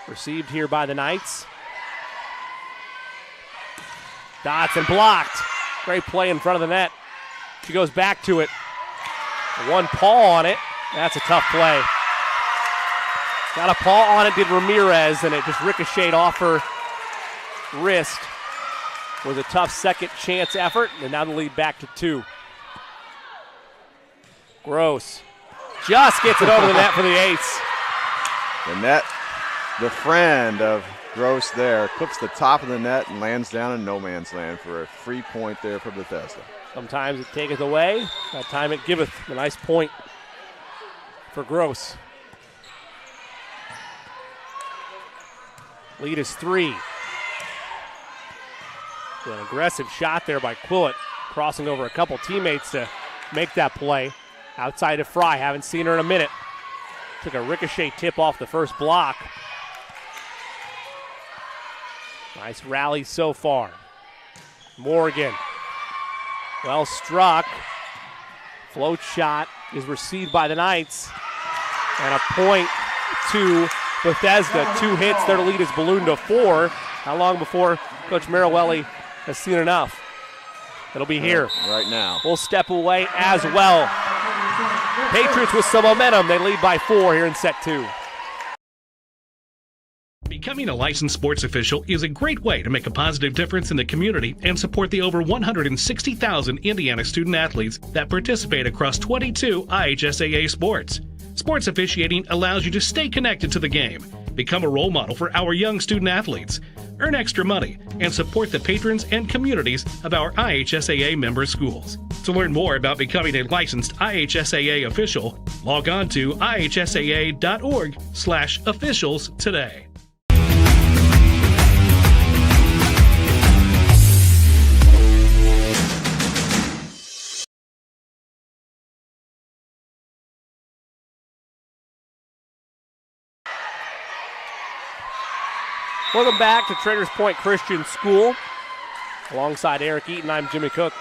received here by the Knights. Dotson blocked. Great play in front of the net. She goes back to it. One paw on it. That's a tough play. Got a paw on it, did Ramirez, and it just ricocheted off her wrist. Was a tough second chance effort, and now the lead back to 2. Gross just gets it over the net for the ace. The net, the friend of Gross there, clips the top of the net and lands down in no man's land for a free point there for Bethesda. Sometimes it taketh away, that time it giveth. A nice point for Gross. Lead is 3. An aggressive shot there by Quillett, crossing over a couple teammates to make that play. Outside of Fry, haven't seen her in a minute. Took a ricochet tip off the first block. Nice rally so far. Morgan, well struck. Float shot is received by the Knights. And a point to Bethesda. 2 hits, their lead is ballooned to 4. How long before Coach Marawelli has seen enough? It'll be here. Right now. We'll step away as well. Patriots with some momentum. They lead by 4 here in set 2. Becoming a licensed sports official is a great way to make a positive difference in the community and support the over 160,000 Indiana student athletes that participate across 22 IHSAA sports. Sports officiating allows you to stay connected to the game, become a role model for our young student athletes, earn extra money, and support the patrons and communities of our IHSAA member schools. To learn more about becoming a licensed IHSAA official, log on to ihsaa.org/officials today. Welcome back to Traders Point Christian School. Alongside Eric Eaton, I'm Jimmy Cook.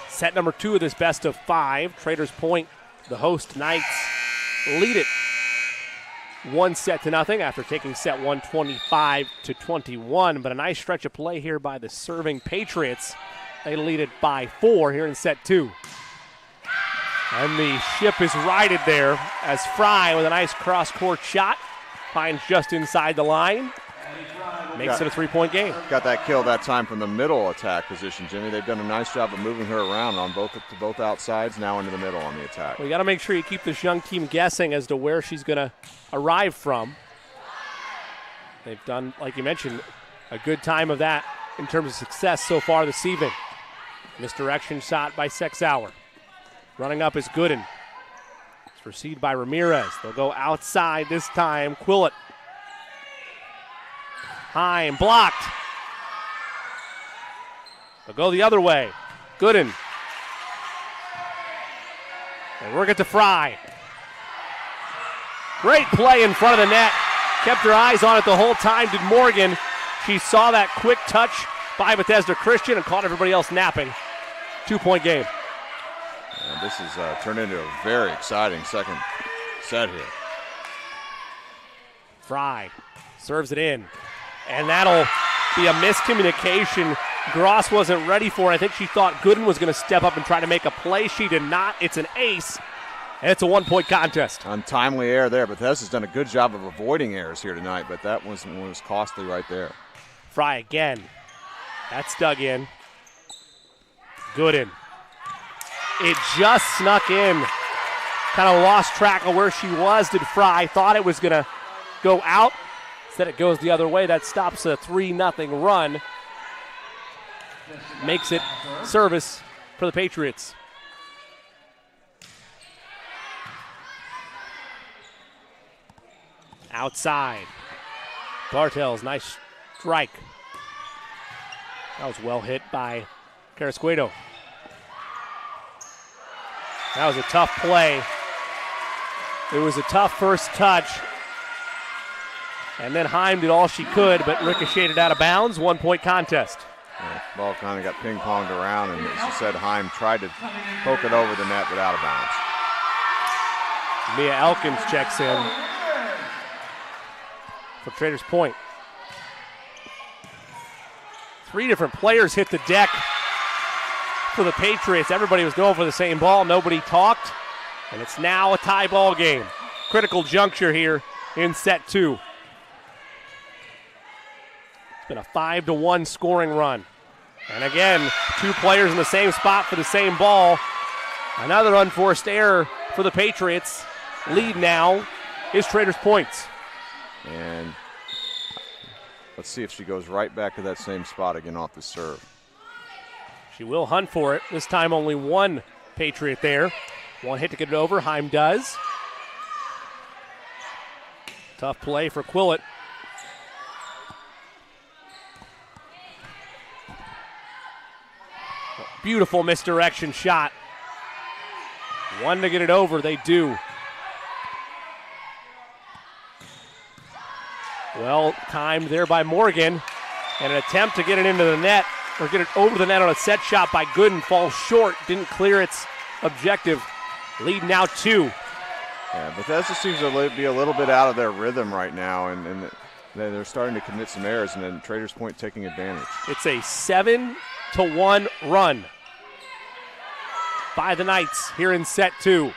Set number 2 of this best of 5. Traders Point, the host Knights, lead it 1-0 after taking set 1 25-21. But a nice stretch of play here by the serving Patriots. They lead it by 4 here in set 2. And the ship is righted there as Fry with a nice cross-court shot finds just inside the line. Makes it a 3-point game. Got that kill that time from the middle attack position, Jimmy. They've done a nice job of moving her around on both outsides, now into the middle on the attack. Well, you got to make sure you keep this young team guessing as to where she's going to arrive from. They've done, like you mentioned, a good time of that in terms of success so far this evening. Misdirection shot by Sexauer. Running up is Gooden. It's received by Ramirez. They'll go outside this time. Quillett. High and blocked. They'll go the other way. Gooden. They work it to Fry. Great play in front of the net. Kept her eyes on it the whole time, did Morgan. She saw that quick touch by Bethesda Christian and caught everybody else napping. 2-point game. And this has turned into a very exciting second set here. Fry serves it in, and that'll be a miscommunication. Gross wasn't ready for it. I think she thought Gooden was going to step up and try to make a play. She did not. It's an ace, and it's a 1-point contest. Untimely error there. Bethesda's done a good job of avoiding errors here tonight, but that was costly right there. Fry again. That's dug in. Gooden. It just snuck in. Kind of lost track of where she was, did Fry. Thought it was going to go out. Instead it goes the other way. That stops a 3-0 run. Makes it service for the Patriots. Outside. Bartels, nice strike. That was well hit by Carrasquedo. That was a tough play. It was a tough first touch. And then Heim did all she could, but ricocheted out of bounds. 1-point contest. Yeah, ball kind of got ping-ponged around, and as you said, Heim tried to poke it over the net, but out of bounds. Mia Elkins checks in for Traders Point. 3 different players hit the deck for the Patriots. Everybody was going for the same ball. Nobody talked, and it's now a tie ball game. Critical juncture here in set 2. It's been a 5-1 scoring run. And again, 2 players in the same spot for the same ball. Another unforced error for the Patriots. Lead now is Traders Points. And let's see if she goes right back to that same spot again off the serve. She will hunt for it. This time only 1 Patriot there. 1 hit to get it over. Heim does. Tough play for Quillett. Beautiful misdirection shot. 1 to get it over. They do. Well timed there by Morgan. And an attempt to get it into the net, or get it over the net on a set shot by Gooden, falls short. Didn't clear its objective. Lead now 2. Yeah, Bethesda seems to be a little bit out of their rhythm right now, and they're starting to commit some errors, and then Traders Point taking advantage. It's a 7-1 run by the Knights here in set 2.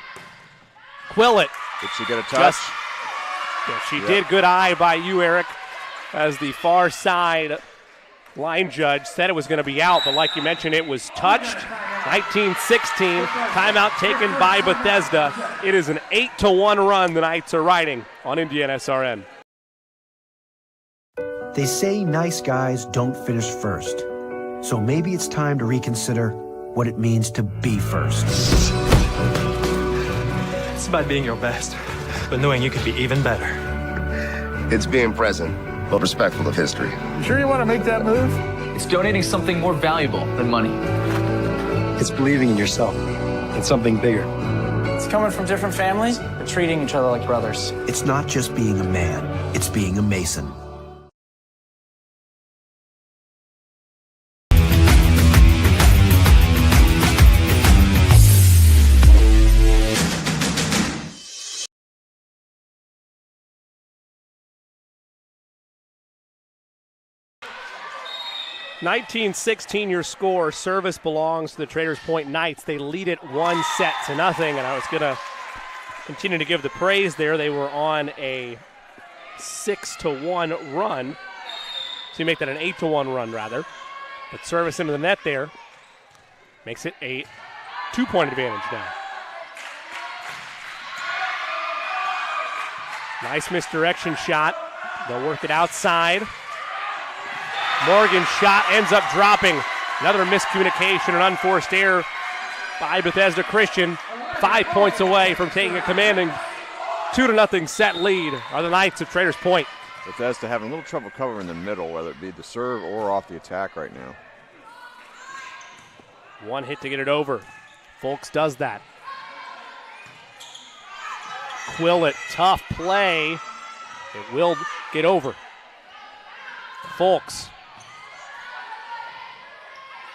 Quillett. Did she get a touch? Yeah, she did. Good eye by you, Eric, as the far side line judge said it was going to be out, but like you mentioned, it was touched. 19-16, timeout taken by Bethesda. It is an 8-1 run the Knights are riding on IndianaSRN. They say nice guys don't finish first. So maybe it's time to reconsider what it means to be first. It's about being your best, but knowing you could be even better. It's being present, but respectful of history. You sure you want to make that move? It's donating something more valuable than money. It's believing in yourself and something bigger. It's coming from different families, but treating each other like brothers. It's not just being a man, it's being a Mason. (19-16) your score. Service belongs to the Traders Point Knights. They lead it 1-0, and I was going to continue to give the praise there. They were on a 6-1 run. So you make that an 8-1 run, rather. But service into the net there makes it a 2-point advantage now. Nice misdirection shot. They'll work it outside. Morgan's shot ends up dropping. Another miscommunication, an unforced error by Bethesda Christian. 5 points away from taking a commanding 2-0 set lead are the Knights of Traders Point. Bethesda having a little trouble covering the middle, whether it be the serve or off the attack right now. 1 hit to get it over. Folks does that. Quillett, tough play. It will get over. Folks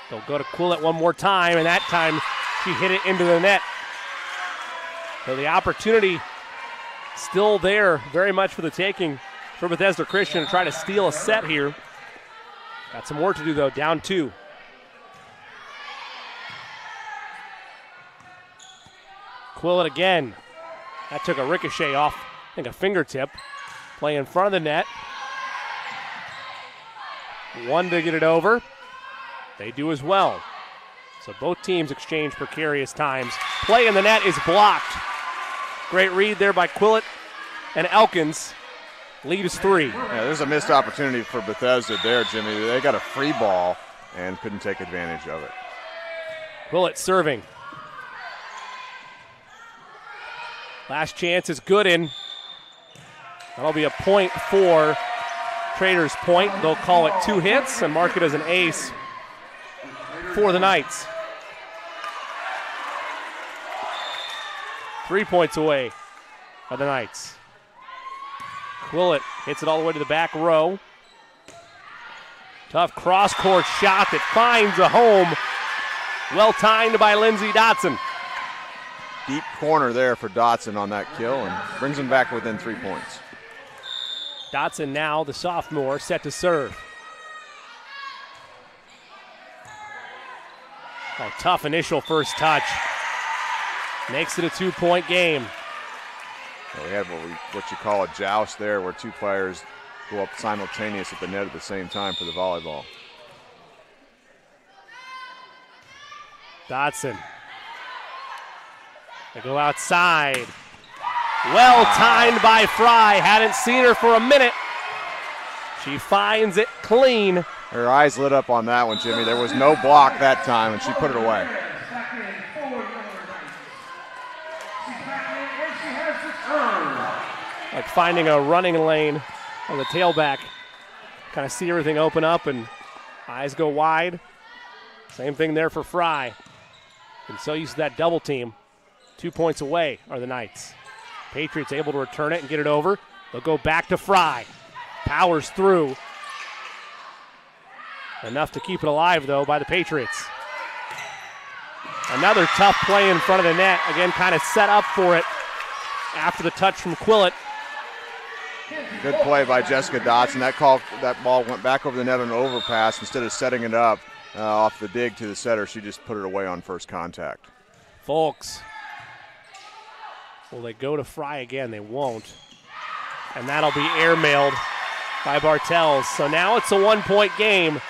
They'll go to Quillette one more time, and that time she hit it into the net. So the opportunity still there, very much for the taking for Bethesda Christian to try to steal a set here. Got some work to do, though. Down 2. Quillette again. That took a ricochet off, I think, a fingertip. Play in front of the net. 1 to get it over. They do as well. So both teams exchange precarious times. Play in the net is blocked. Great read there by Quillette and Elkins. Lead is 3. Yeah, there's a missed opportunity for Bethesda there, Jimmy. They got a free ball and couldn't take advantage of it. Quillette serving. Last chance is good in. That'll be a point for Traders Point. They'll call it 2 hits and mark it as an ace for the Knights. 3 points away by the Knights. Quillette hits it all the way to the back row. Tough cross-court shot that finds a home. Well timed by Lindsey Dotson. Deep corner there for Dotson on that kill and brings him back within 3 points. Dotson now, the sophomore, set to serve. Oh, tough initial first touch. Makes it a 2-point game. So we had what you call a joust there, where 2 players go up simultaneous at the net at the same time for the volleyball. Dotson. They go outside. Well timed by Fry. Hadn't seen her for a minute. She finds it clean. Her eyes lit up on that one, Jimmy. There was no block that time, and she put it away. Like finding a running lane on the tailback. Kind of see everything open up and eyes go wide. Same thing there for Fry. And so used to that double team. 2 points away are the Knights. Patriots able to return it and get it over. They'll go back to Fry. Powers through. Enough to keep it alive, though, by the Patriots. Another tough play in front of the net. Again, kind of set up for it after the touch from Quillette. Good play by Jessica Dotson. That ball went back over the net on an overpass. Instead of setting it up off the dig to the setter, she just put it away on first contact. Folks. Will they go to Fry again? They won't. And that'll be airmailed by Bartels. So now it's a 1-point game.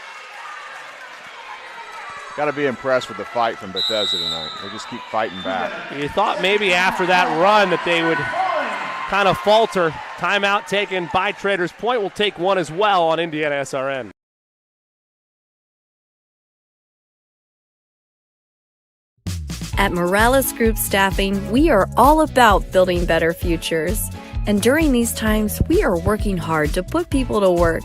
Got to be impressed with the fight from Bethesda tonight. They just keep fighting back. You thought maybe after that run that they would kind of falter. Timeout taken by Traders Point. Will take one as well on IndianaSRN. At Morales Group Staffing, we are all about building better futures. And during these times, we are working hard to put people to work.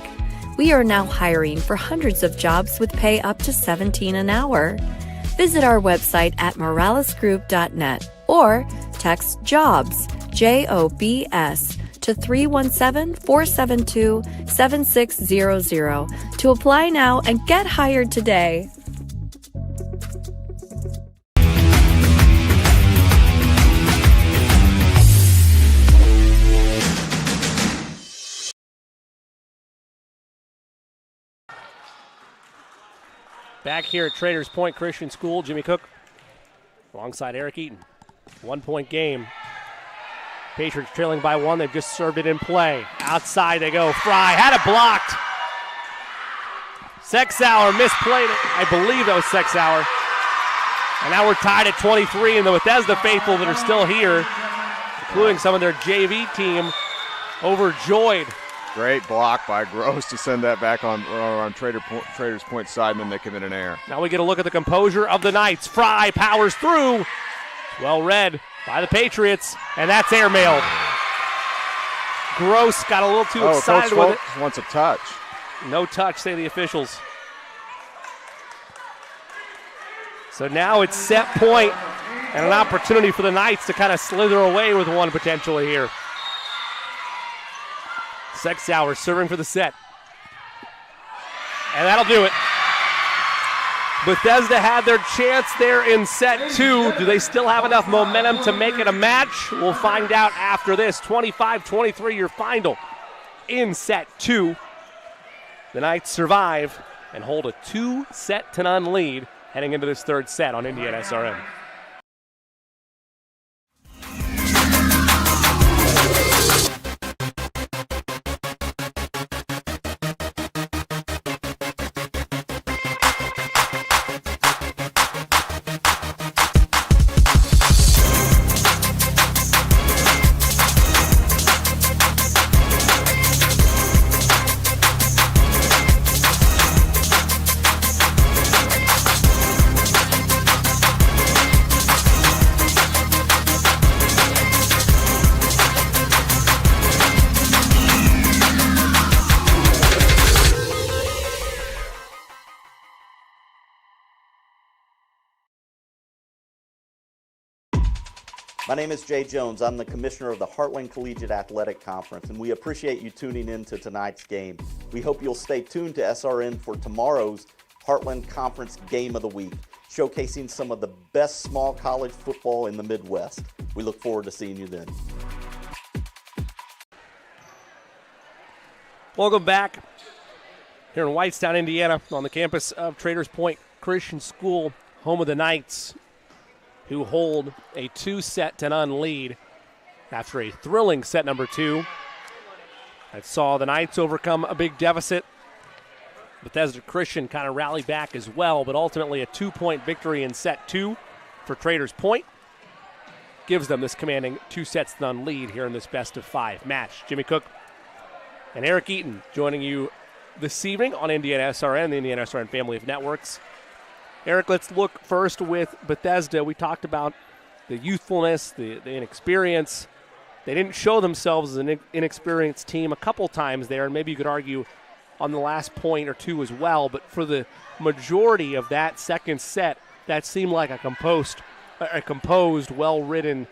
We are now hiring for hundreds of jobs with pay up to $17 an hour. Visit our website at moralesgroup.net or text JOBS, JOBS, to 317-472-7600 to apply now and get hired today. Back here at Traders Point Christian School, Jimmy Cook alongside Eric Eaton. 1-point game. Patriots trailing by 1. They've just served it in play. Outside they go. Fry had it blocked. Sexauer misplayed it. I believe that was Sexauer. And now we're tied at 23, and the Bethesda faithful that are still here, including some of their JV team, overjoyed. Great block by Gross to send that back on Traders Point side, and then they commit an error. Now we get a look at the composure of the Knights. Fry powers through. Well read by the Patriots, and that's airmailed. Gross got a little too excited Coach with it. Wants a touch. No touch, say the officials. So now it's set point and an opportunity for the Knights to kind of slither away with one potentially here. Sexauer serving for the set. And that'll do it. Bethesda had their chance there in set 2. Do they still have enough momentum to make it a match? We'll find out after this. 25-23 your final in set 2. The Knights survive and hold a 2-0 lead heading into this third set on IndianaSRN. My name is Jay Jones. I'm the commissioner of the Heartland Collegiate Athletic Conference, and we appreciate you tuning in to tonight's game. We hope you'll stay tuned to SRN for tomorrow's Heartland Conference Game of the Week, showcasing some of the best small college football in the Midwest. We look forward to seeing you then. Welcome back here in Whitestown, Indiana, on the campus of Traders Point Christian School, home of the Knights, who hold a 2-0 lead after a thrilling set number 2 that saw the Knights overcome a big deficit. Bethesda Christian kind of rallied back as well, but ultimately a 2-point victory in set 2 for Traders Point gives them this commanding 2-0 lead here in this best-of-5 match. Jimmy Cook and Eric Eaton joining you this evening on IndianaSRN, the IndianaSRN family of networks. Eric, let's look first with Bethesda. We talked about the youthfulness, the inexperience. They didn't show themselves as an inexperienced team a couple times there, and maybe you could argue on the last point or two as well. But for the majority of that second set, that seemed like a composed, well-written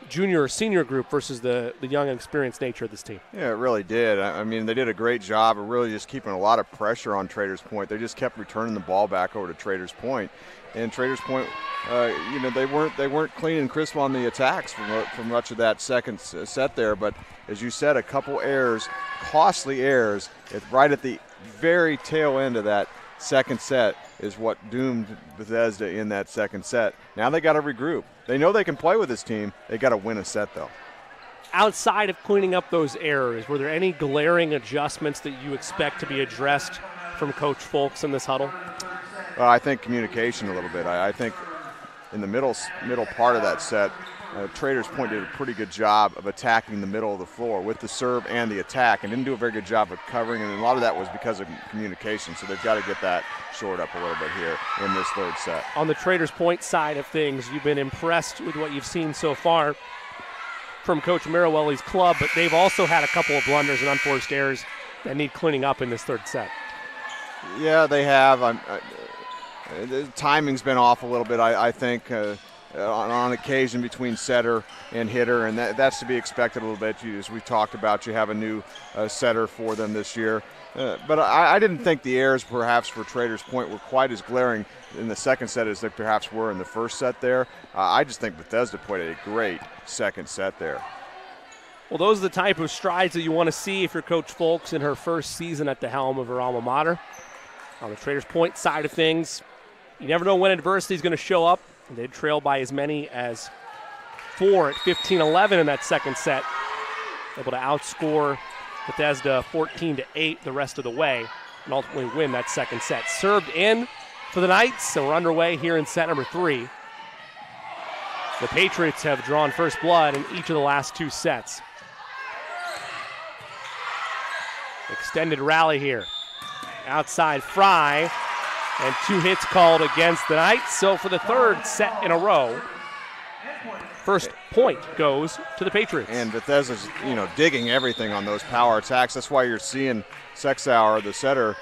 junior or senior group versus the young and experienced nature of this team. Yeah, it really did. I mean, they did a great job of really just keeping a lot of pressure on Traders Point. They just kept returning the ball back over to Traders Point. And Traders Point, they weren't clean and crisp on the attacks for much of that second set there. But as you said, a couple errors, costly errors, right at the very tail end of that second set is what doomed Bethesda in that second set. Now they got to regroup. They know they can play with this team. They got to win a set, though. Outside of cleaning up those errors, were there any glaring adjustments that you expect to be addressed from Coach Folks in this huddle? Well, I think communication a little bit. I think in the middle part of that set, Traders Point did a pretty good job of attacking the middle of the floor with the serve and the attack, and didn't do a very good job of covering, and a lot of that was because of communication, so they've got to get that shored up a little bit here in this third set. On the Traders Point side of things, you've been impressed with what you've seen so far from Coach Mirowelli's club, but they've also had a couple of blunders and unforced errors that need cleaning up in this third set. Yeah, they have. The timing's been off a little bit, I think, on occasion between setter and hitter, and that's to be expected a little bit. As we talked about, you have a new setter for them this year. But I didn't think the errors perhaps for Traders Point were quite as glaring in the second set as they perhaps were in the first set there. I just think Bethesda played a great second set there. Well, those are the type of strides that you want to see if you're Coach Folks in her first season at the helm of her alma mater. On the Traders Point side of things, you never know when adversity is going to show up. They trail by as many as 4 at 15-11 in that second set. Able to outscore Bethesda 14-8 the rest of the way and ultimately win that second set. Served in for the Knights, and we're underway here in set number 3. The Patriots have drawn first blood in each of the last 2 sets. Extended rally here. Outside Fry. And 2 hits called against the Knights. So for the third set in a row, first point goes to the Patriots. And Bethesda's, digging everything on those power attacks. That's why you're seeing Sexauer, the setter,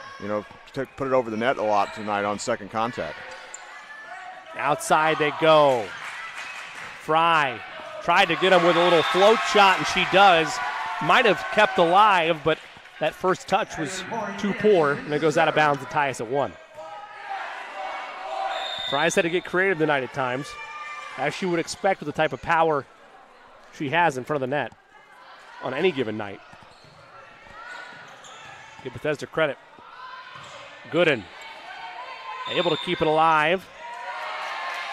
put it over the net a lot tonight on second contact. Outside they go. Fry tried to get him with a little float shot, and she does. Might have kept alive, but that first touch was too poor, and it goes out of bounds to tie us at 1. Fry's had to get creative tonight at times, as you would expect with the type of power she has in front of the net on any given night. Give Bethesda credit. Gooden able to keep it alive.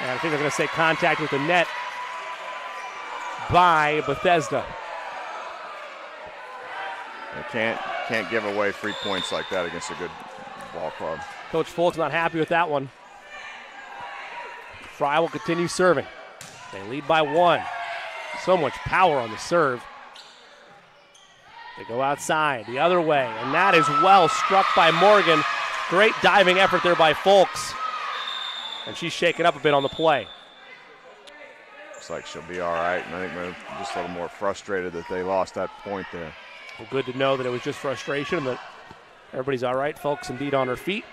And I think they're going to say contact with the net by Bethesda. They can't give away free points like that against a good ball club. Coach Folk's not happy with that one. Fry will continue serving. They lead by 1. So much power on the serve. They go outside the other way, and that is well struck by Morgan. Great diving effort there by Folks. And she's shaken up a bit on the play. Looks like she'll be all right, and I think they're just a little more frustrated that they lost that point there. Well, good to know that it was just frustration and that everybody's all right. Folks indeed on her feet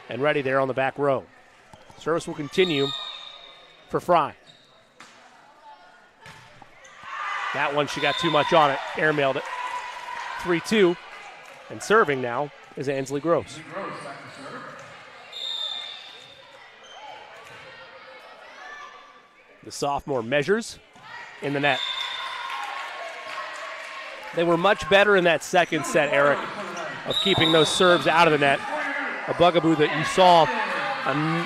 and ready there on the back row. Service will continue for Fry. That one, she got too much on it. Airmailed it. 3-2. And serving now is Ansley Gross. The sophomore measures in the net. They were much better in that second set, Eric, of keeping those serves out of the net. A bugaboo that you saw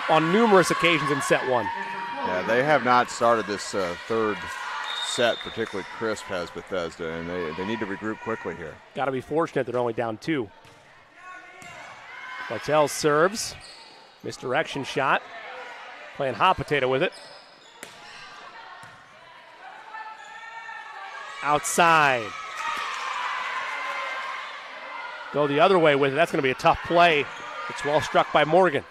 on numerous occasions in set 1. Yeah, they have not started this third set particularly crisp, has Bethesda, and they need to regroup quickly here. Got to be fortunate they're only down 2. Bartell serves. Misdirection shot. Playing hot potato with it. Outside. Go the other way with it. That's going to be a tough play. It's well struck by Morgan.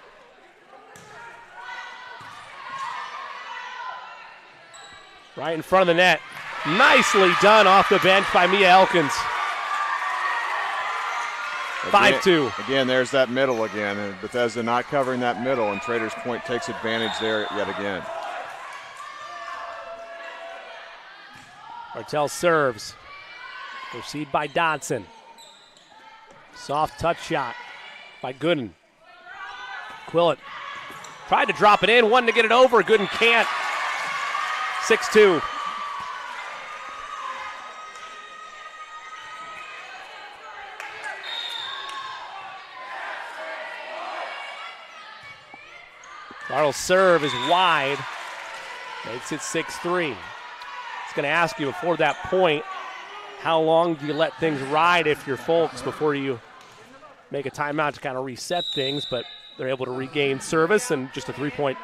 Right in front of the net. Nicely done off the bench by Mia Elkins. 5-2. Again, there's that middle again. And Bethesda not covering that middle, and Traders Point takes advantage there yet again. Bartell serves. Proceed by Dodson. Soft touch shot by Gooden. Quillett tried to drop it in, wanted to get it over. Gooden can't. 6-2. Bartle's serve is wide. Makes it 6-3. It's going to ask you before that point, how long do you let things ride if you're Folks before you make a timeout to kind of reset things, but they're able to regain service and just a 3-point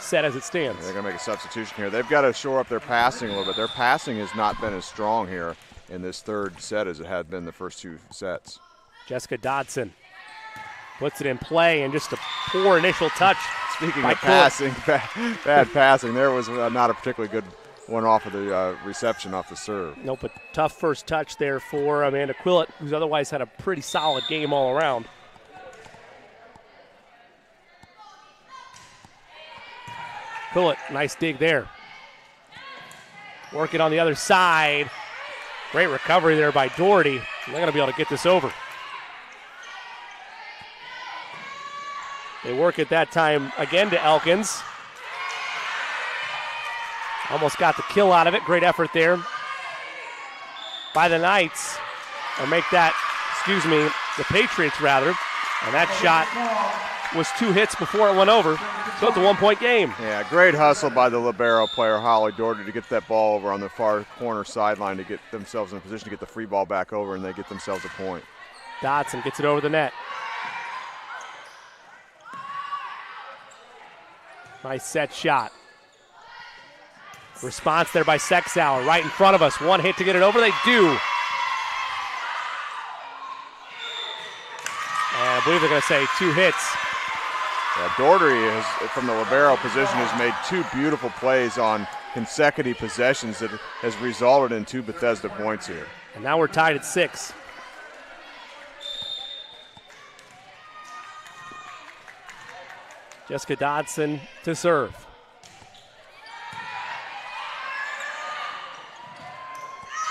set as it stands. They're going to make a substitution here. They've got to shore up their passing a little bit. Their passing has not been as strong here in this third set as it had been the first 2 sets. Jessica Dodson puts it in play, and just a poor initial touch. Speaking of passing, bad passing, there was not a particularly good one off of the reception off the serve. Nope, a tough first touch there for Amanda Quillett, who's otherwise had a pretty solid game all around. Quillett, nice dig there. Working on the other side. Great recovery there by Doherty. They're going to be able to get this over. They work it that time again to Elkins. Almost got the kill out of it. Great effort there by the Knights. Or make that, the Patriots rather. And that shot was 2 hits before it went over. So it's a 1-point game. Yeah, great hustle by the libero player, Holly Doherty, to get that ball over on the far corner sideline to get themselves in a position to get the free ball back over, and they get themselves a point. Dodson gets it over the net. Nice set shot. Response there by Sexauer, right in front of us. 1 hit to get it over. They do. And I believe they're going to say 2 hits. Yeah, Doherty, from the libero position, has made 2 beautiful plays on consecutive possessions that has resulted in 2 Bethesda points here. And now we're tied at 6. Jessica Dodson to serve.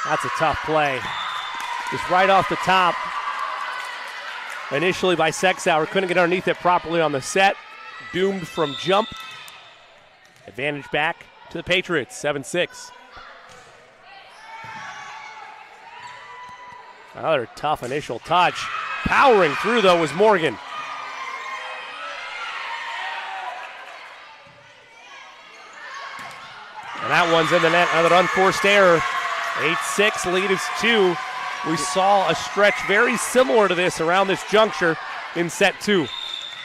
That's a tough play. Just right off the top. Initially by Sexauer, couldn't get underneath it properly on the set. doomed from jump. Advantage back to the Patriots, 7-6. Another tough initial touch. Powering through, though, was Morgan. And that one's in the net. Another unforced error. 8-6, lead is 2. We saw a stretch very similar to this around this juncture in set 2.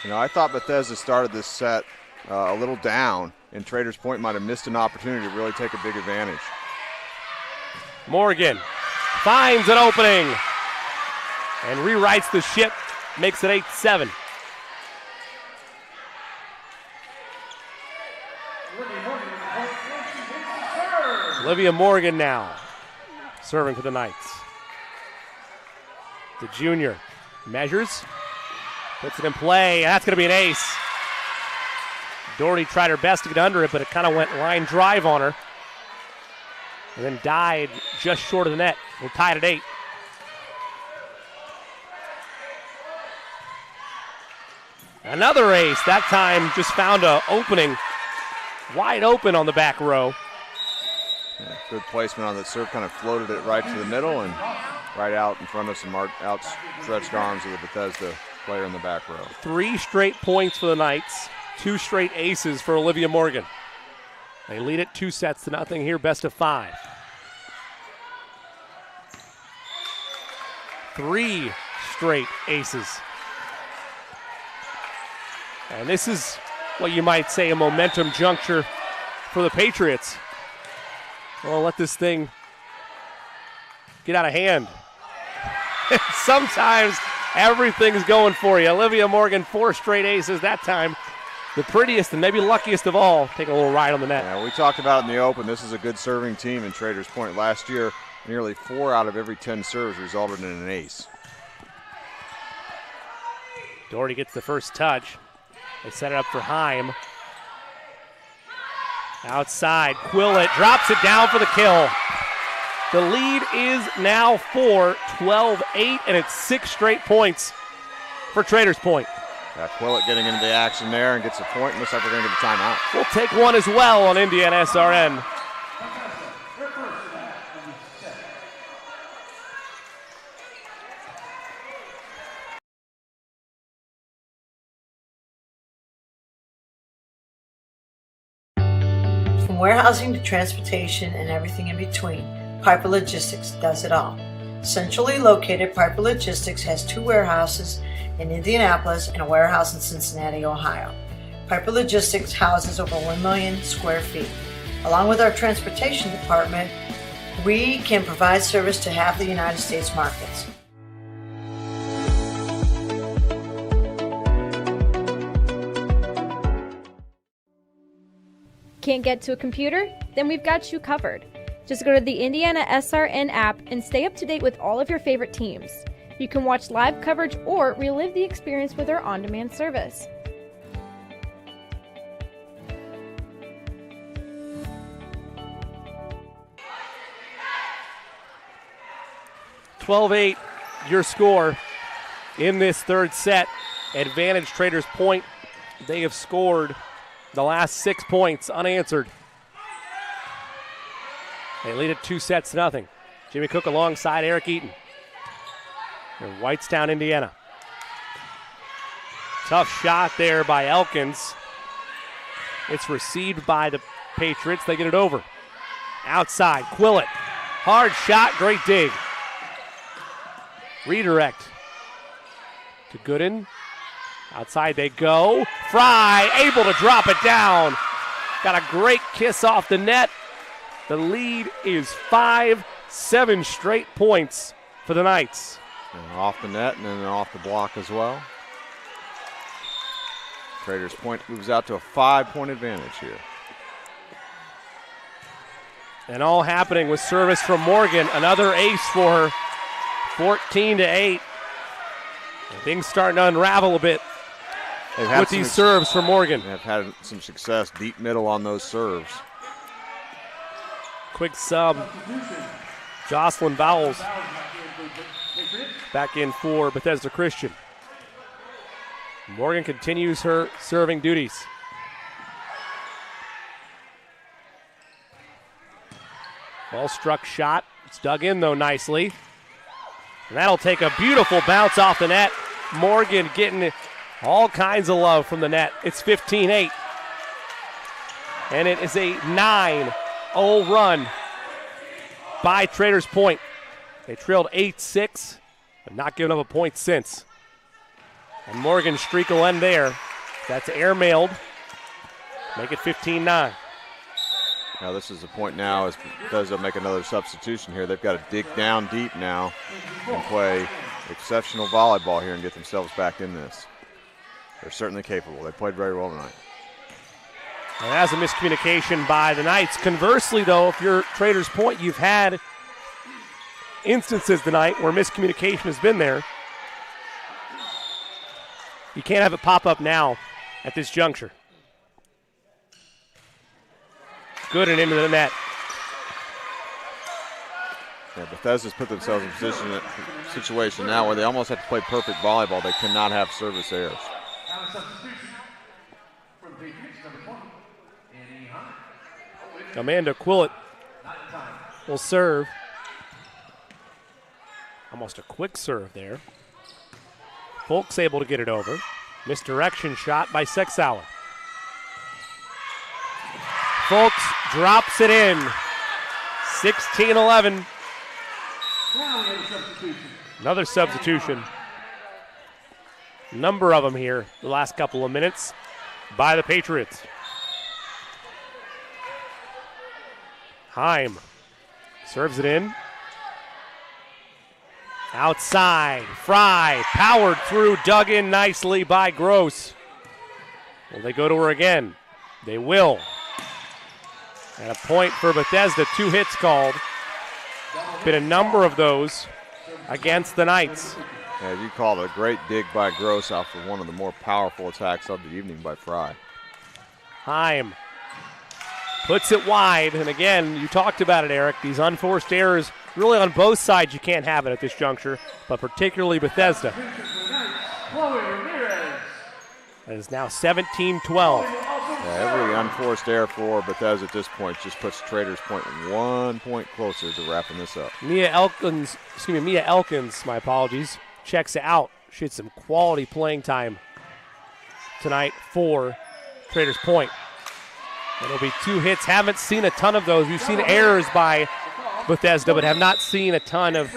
You know, I thought Bethesda started this set a little down, and Traders Point might have missed an opportunity to really take a big advantage. Morgan finds an opening and rewrites the ship, makes it 8-7. Olivia Morgan now serving for the Knights. The junior measures, puts it in play. That's going to be an ace. Doherty tried her best to get under it, but it kind of went line drive on her. And then died just short of the net. We're tied at 8. Another ace. That time just found an opening wide open on the back row. Yeah, good placement on that serve, kind of floated it right to the middle and right out in front of some outstretched arms of the Bethesda player in the back row. 3 straight points for the Knights, 2 straight aces for Olivia Morgan. They lead it 2-0 here, best of 5. 3 straight aces. And this is what you might say a momentum juncture for the Patriots. Well, let this thing get out of hand. Sometimes everything's going for you. Olivia Morgan, 4 straight aces that time. The prettiest and maybe luckiest of all, taking a little ride on the net. Yeah, we talked about it in the open. This is a good serving team in Traders Point. Last year, nearly 4 out of every 10 serves resulted in an ace. Doherty gets the first touch. They set it up for Heim. Outside, Quillett drops it down for the kill. The lead is now 4, 12-8, and it's 6 straight points for Traders Point. Yeah, Quillett getting into the action there and gets a point. Looks like we're going to get a timeout. We'll take one as well on IndianaSRN. From warehousing to transportation and everything in between, Piper Logistics does it all. Centrally located, Piper Logistics has 2 warehouses in Indianapolis and a warehouse in Cincinnati, Ohio. Piper Logistics houses over 1 million square feet. Along with our transportation department, we can provide service to half the United States markets. Can't get to a computer? Then we've got you covered. Just go to the IndianaSRN app and stay up to date with all of your favorite teams. You can watch live coverage or relive the experience with our on-demand service. $12-8, your score in this third set. Advantage Traders Point. They have scored the last 6 points unanswered. They lead it 2-0. Jimmy Cook alongside Eric Eaton in Whitestown, Indiana. Tough shot there by Elkins. It's received by the Patriots. They get it over. Outside, Quillett. Hard shot, great dig. Redirect to Gooden. Outside they go. Fry able to drop it down. Got a great kiss off the net. The lead is 5, 7 straight points for the Knights. And off the net and then off the block as well. Traders Point moves out to a 5-point advantage here. And all happening with service from Morgan. Another ace for her. 14-8. Things starting to unravel a bit with these serves for Morgan. They've had some success deep middle on those serves. Quick sub. Jocelyn Bowles back in for Bethesda Christian. Morgan continues her serving duties. Ball struck shot. It's dug in, though, nicely. And that'll take a beautiful bounce off the net. Morgan getting all kinds of love from the net. It's 15-8. And it is a 9-0 run by Traders Point. They trailed 8-6, but not giving up a point since. And Morgan's streak will end there. That's airmailed. Make it 15-9. Now this is the point now as Bethesda make another substitution here. They've got to dig down deep now and play exceptional volleyball here and get themselves back in this. They're certainly capable. They played very well tonight. And that's a miscommunication by the Knights. Conversely, though, if you're Traders Point, you've had instances tonight where miscommunication has been there. You can't have it pop up now at this juncture. Good and into the net. Yeah, Bethesda's put themselves in a situation now where they almost have to play perfect volleyball. They cannot have service errors. Amanda Quillett will serve. Almost a quick serve there. Folk's able to get it over. Misdirection shot by Sexauer. Folks drops it in. 16-11. Another substitution. Number of them here the last couple of minutes by the Patriots. Heim serves it in. Outside, Fry, powered through, dug in nicely by Gross. Will they go to her again? They will. And a point for Bethesda, 2 hits called. Been a number of those against the Knights. As you called it, a great dig by Gross off of one of the more powerful attacks of the evening by Fry. Heim puts it wide, and again, you talked about it, Eric, these unforced errors, really on both sides you can't have it at this juncture, but particularly Bethesda. It is now 17-12. Yeah, every unforced error for Bethesda at this point just puts Traders Point 1 point closer to wrapping this up. Mia Elkins, my apologies, checks out. She had some quality playing time tonight for Traders Point. It'll be 2 hits. Haven't seen a ton of those. We've seen errors by Bethesda, but have not seen a ton of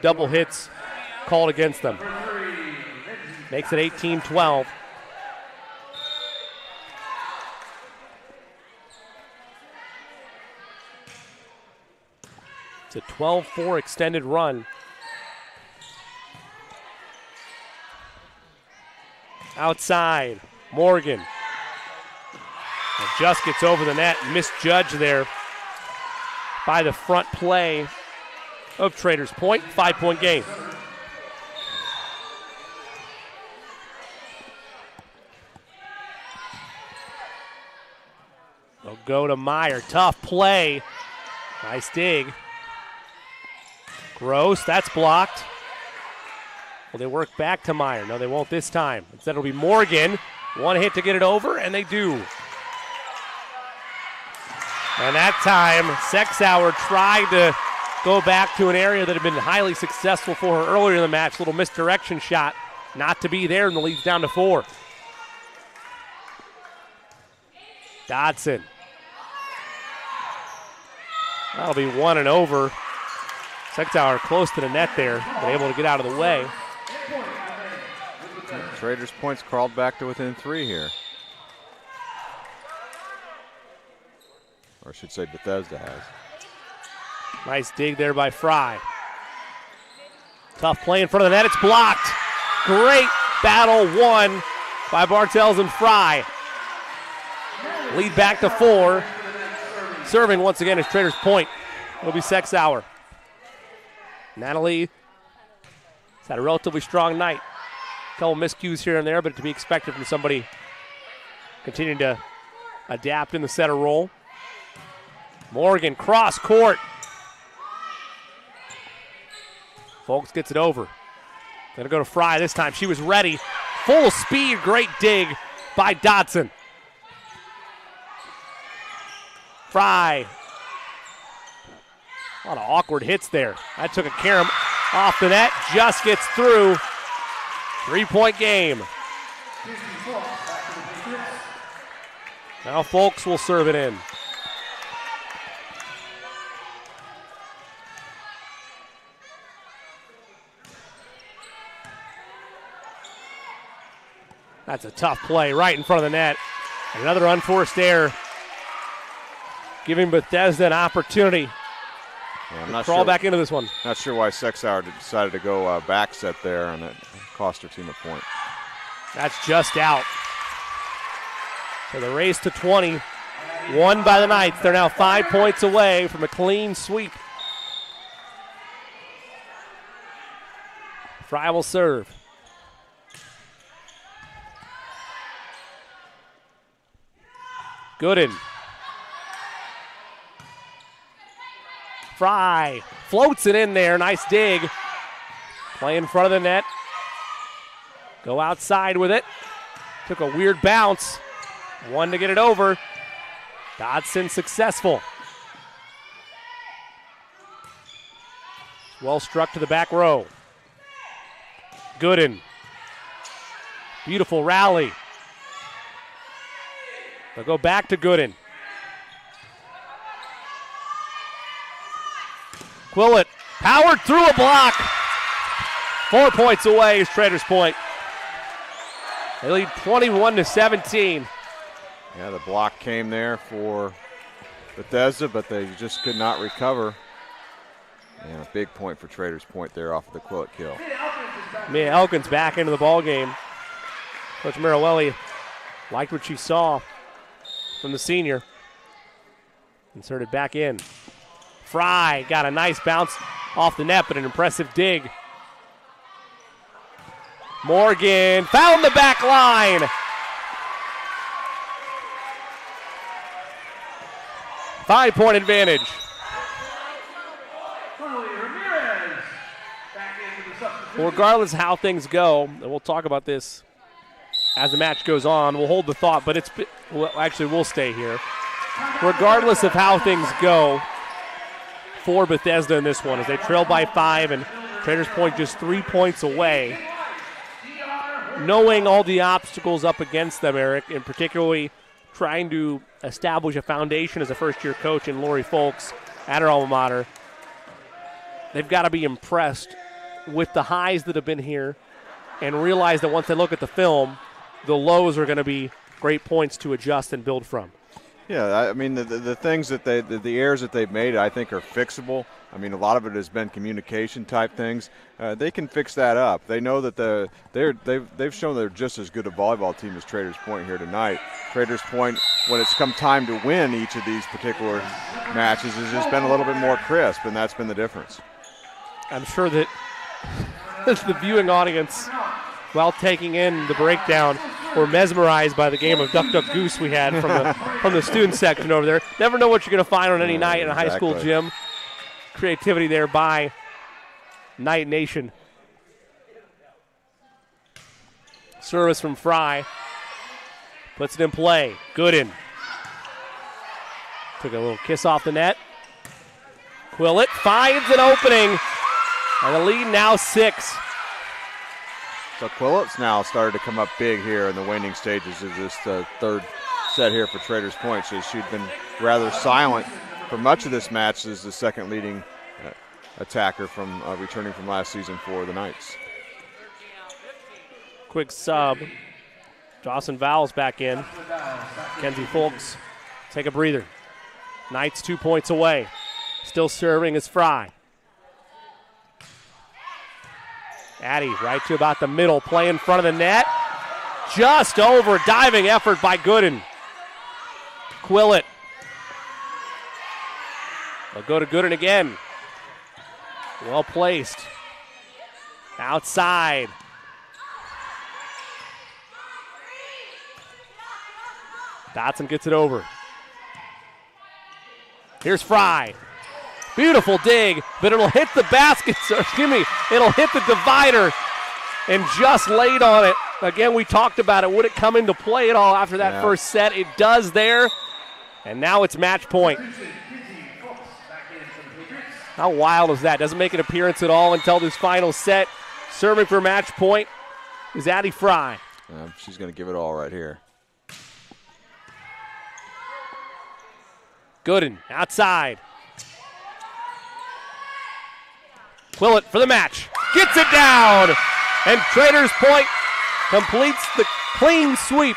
double hits called against them. Makes it 18-12. It's a 12-4 extended run. Outside, Morgan. And just gets over the net, misjudged there by the front play of Traders Point. 5-point game. They'll go to Meyer. Tough play. Nice dig. Gross, that's blocked. Will they work back to Meyer? No, they won't this time. Instead, it'll be Morgan. 1 hit to get it over, and they do. And that time, Sexauer tried to go back to an area that had been highly successful for her earlier in the match. Little misdirection shot, not to be there, and the lead's down to 4. Dodson. That'll be 1 and over. Sexauer close to the net there, but able to get out of the way. Traders Point's crawled back to within 3 here. Or I should say Bethesda has. Nice dig there by Fry. Tough play in front of the net. It's blocked. Great battle won by Bartels and Fry. Lead back to 4. Serving once again is Traders Point. It'll be Sexauer. Natalie has had a relatively strong night. A couple miscues here and there, but to be expected from somebody continuing to adapt in the setter role. Morgan, cross court. Folks gets it over. Gonna go to Fry this time. She was ready. Full speed, great dig by Dodson. Fry. A lot of awkward hits there. That took a carom off the net, just gets through. 3-point game. Now Folks will serve it in. That's a tough play right in front of the net. Another unforced error, giving Bethesda an opportunity to crawl back into this one. Not sure why Sexauer decided to go back set there, and it cost her team a point. That's just out. So the race to 20, won by the Knights. They're now 5 points away from a clean sweep. Fry will serve. Gooden. Fry floats it in there. Nice dig. Play in front of the net. Go outside with it. Took a weird bounce. One to get it over. Dodson successful. Well struck to the back row. Gooden. Beautiful rally. They'll go back to Gooden. Quillett powered through a block. 4 points away is Traders Point. They lead 21-17. Yeah, the block came there for Bethesda, but they just could not recover. And a big point for Traders Point there off of the Quillett kill. Mia Elkins back into the ball game. Coach Marilelli liked what she saw from the senior. Inserted back in. Fry got a nice bounce off the net, but an impressive dig. Morgan found the back line. Five-point advantage. Well, regardless of how things go, and we'll talk about this as the match goes on, we'll hold the thought, but we'll stay here. Regardless of how things go for Bethesda in this one, as they trail by 5 and Traders Point just 3 points away, knowing all the obstacles up against them, Eric, and particularly trying to establish a foundation as a first-year coach in Lori Folks at her alma mater, they've got to be impressed with the highs that have been here and realize that once they look at the film, the lows are going to be great points to adjust and build from. Yeah, I mean, the things that the errors that they've made, I think, are fixable. I mean, a lot of it has been communication type things. They can fix that up. They know that they've shown they're just as good a volleyball team as Traders Point here tonight. Traders Point, when it's come time to win each of these particular matches, has just been a little bit more crisp, and that's been the difference. I'm sure that the viewing audience, while taking in the breakdown, were mesmerized by the game of Duck Duck Goose we had from the student section over there. Never know what you're going to find on any night in a high school gym. Creativity there by Knight Nation. Service from Fry. Puts it in play. Gooden. Took a little kiss off the net. Quillett finds an opening. And the lead now 6. So Quillett's now started to come up big here in the waning stages of this third set here for Traders Point. So she'd been rather silent for much of this match as the second leading attacker from returning from last season for the Knights. Quick sub. Dawson Vowles back in. Kenzie Folks take a breather. Knights 2 points away. Still serving is Fry. Addy right to about the middle, play in front of the net. Just over, diving effort by Gooden. Quillett. They'll go to Gooden again. Well placed. Outside. Dotson gets it over. Here's Fry. Beautiful dig, but it'll hit the basket, it'll hit the divider and just laid on it. Again, we talked about it. Would it come into play at all after that first set? It does there. And now it's match point. How wild is that? Doesn't make an appearance at all until this final set. Serving for match point is Addie Fry. She's going to give it all right here. Gooden outside. Quillett for the match. Gets it down. And Traders Point completes the clean sweep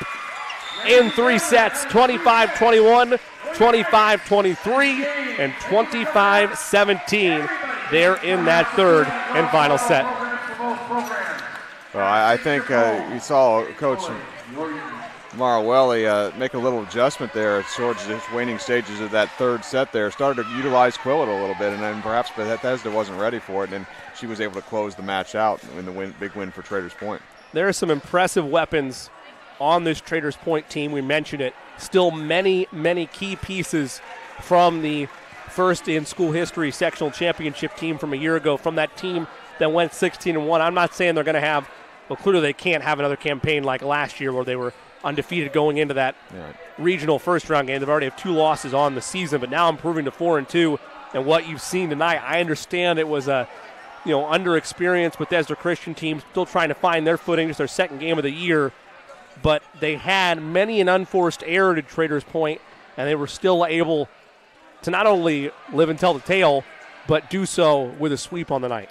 in 3 sets. 25-21, 25-23, and 25-17 there in that third and final set. Well, I think you saw Coach Marawelli make a little adjustment there towards the waning stages of that third set there. Started to utilize Quillett a little bit, and then perhaps Bethesda wasn't ready for it, and she was able to close the match out in the big win for Traders Point. There are some impressive weapons on this Traders Point team. We mentioned it. Still many, many key pieces from the first in school history sectional championship team from a year ago, from that team that went 16-1. I'm not saying they're going to have, well, clearly they can't have another campaign like last year where they were undefeated going into that regional first-round game. They've already have 2 losses on the season, but now improving to 4-2. And what you've seen tonight, I understand it was a under-experienced Bethesda Christian team still trying to find their footing. It's their second game of the year, but they had many an unforced error to Traders Point, and they were still able to not only live and tell the tale, but do so with a sweep on the night.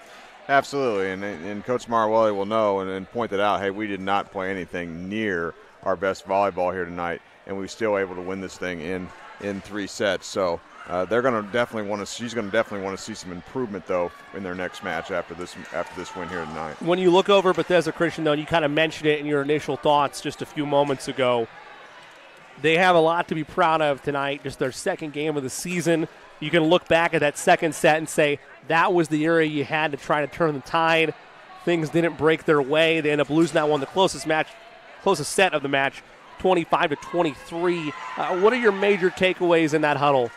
Absolutely, and Coach Marawelli will know and point that out. Hey, we did not play anything near our best volleyball here tonight, and we were still able to win this thing in 3 sets. So they're going to definitely want to. She's going to definitely want to see some improvement though in their next match after this win here tonight. When you look over Bethesda Christian, though, and you kind of mentioned it in your initial thoughts just a few moments ago, they have a lot to be proud of tonight. Just their second game of the season. You can look back at that second set and say that was the area you had to try to turn the tide. Things didn't break their way. They end up losing that one, the closest set of the match, 25-23. What are your major takeaways in that huddle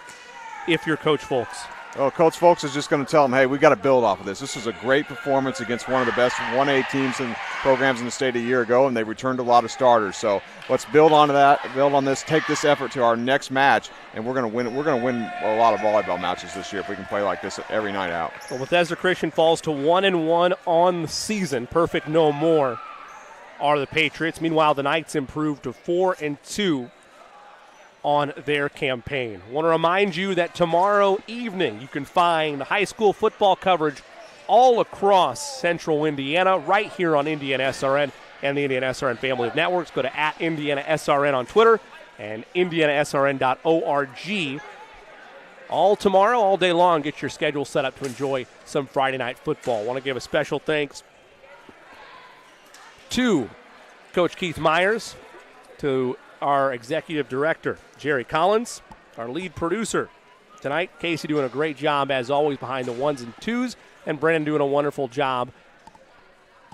if you're Coach Folks? Well, Coach Folks is just going to tell them, hey, we got to build off of this. This was a great performance against one of the best 1A teams and programs in the state a year ago, and they returned a lot of starters. So let's build on that, build on this, take this effort to our next match, and we're going to win. We're going to win a lot of volleyball matches this year if we can play like this every night out. Well, Bethesda Christian falls to 1-1 on the season. Perfect no more are the Patriots. Meanwhile, the Knights improved to 4-2 on their campaign. I want to remind you that tomorrow evening you can find high school football coverage all across central Indiana right here on IndianaSRN and the IndianaSRN family of networks. Go to @IndianaSRN on Twitter and IndianaSRN.org. All tomorrow, all day long, get your schedule set up to enjoy some Friday night football. I want to give a special thanks to Coach Keith Myers, to our executive director, Jerry Collins, our lead producer tonight, Casey, doing a great job as always behind the 1s and 2s, and Brennan doing a wonderful job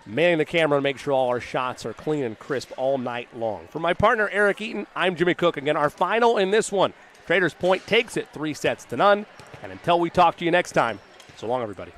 manning the camera to make sure all our shots are clean and crisp all night long. For my partner, Eric Eaton, I'm Jimmy Cook. Again, our final in this one, Traders Point takes it 3-0. And until we talk to you next time, so long, everybody.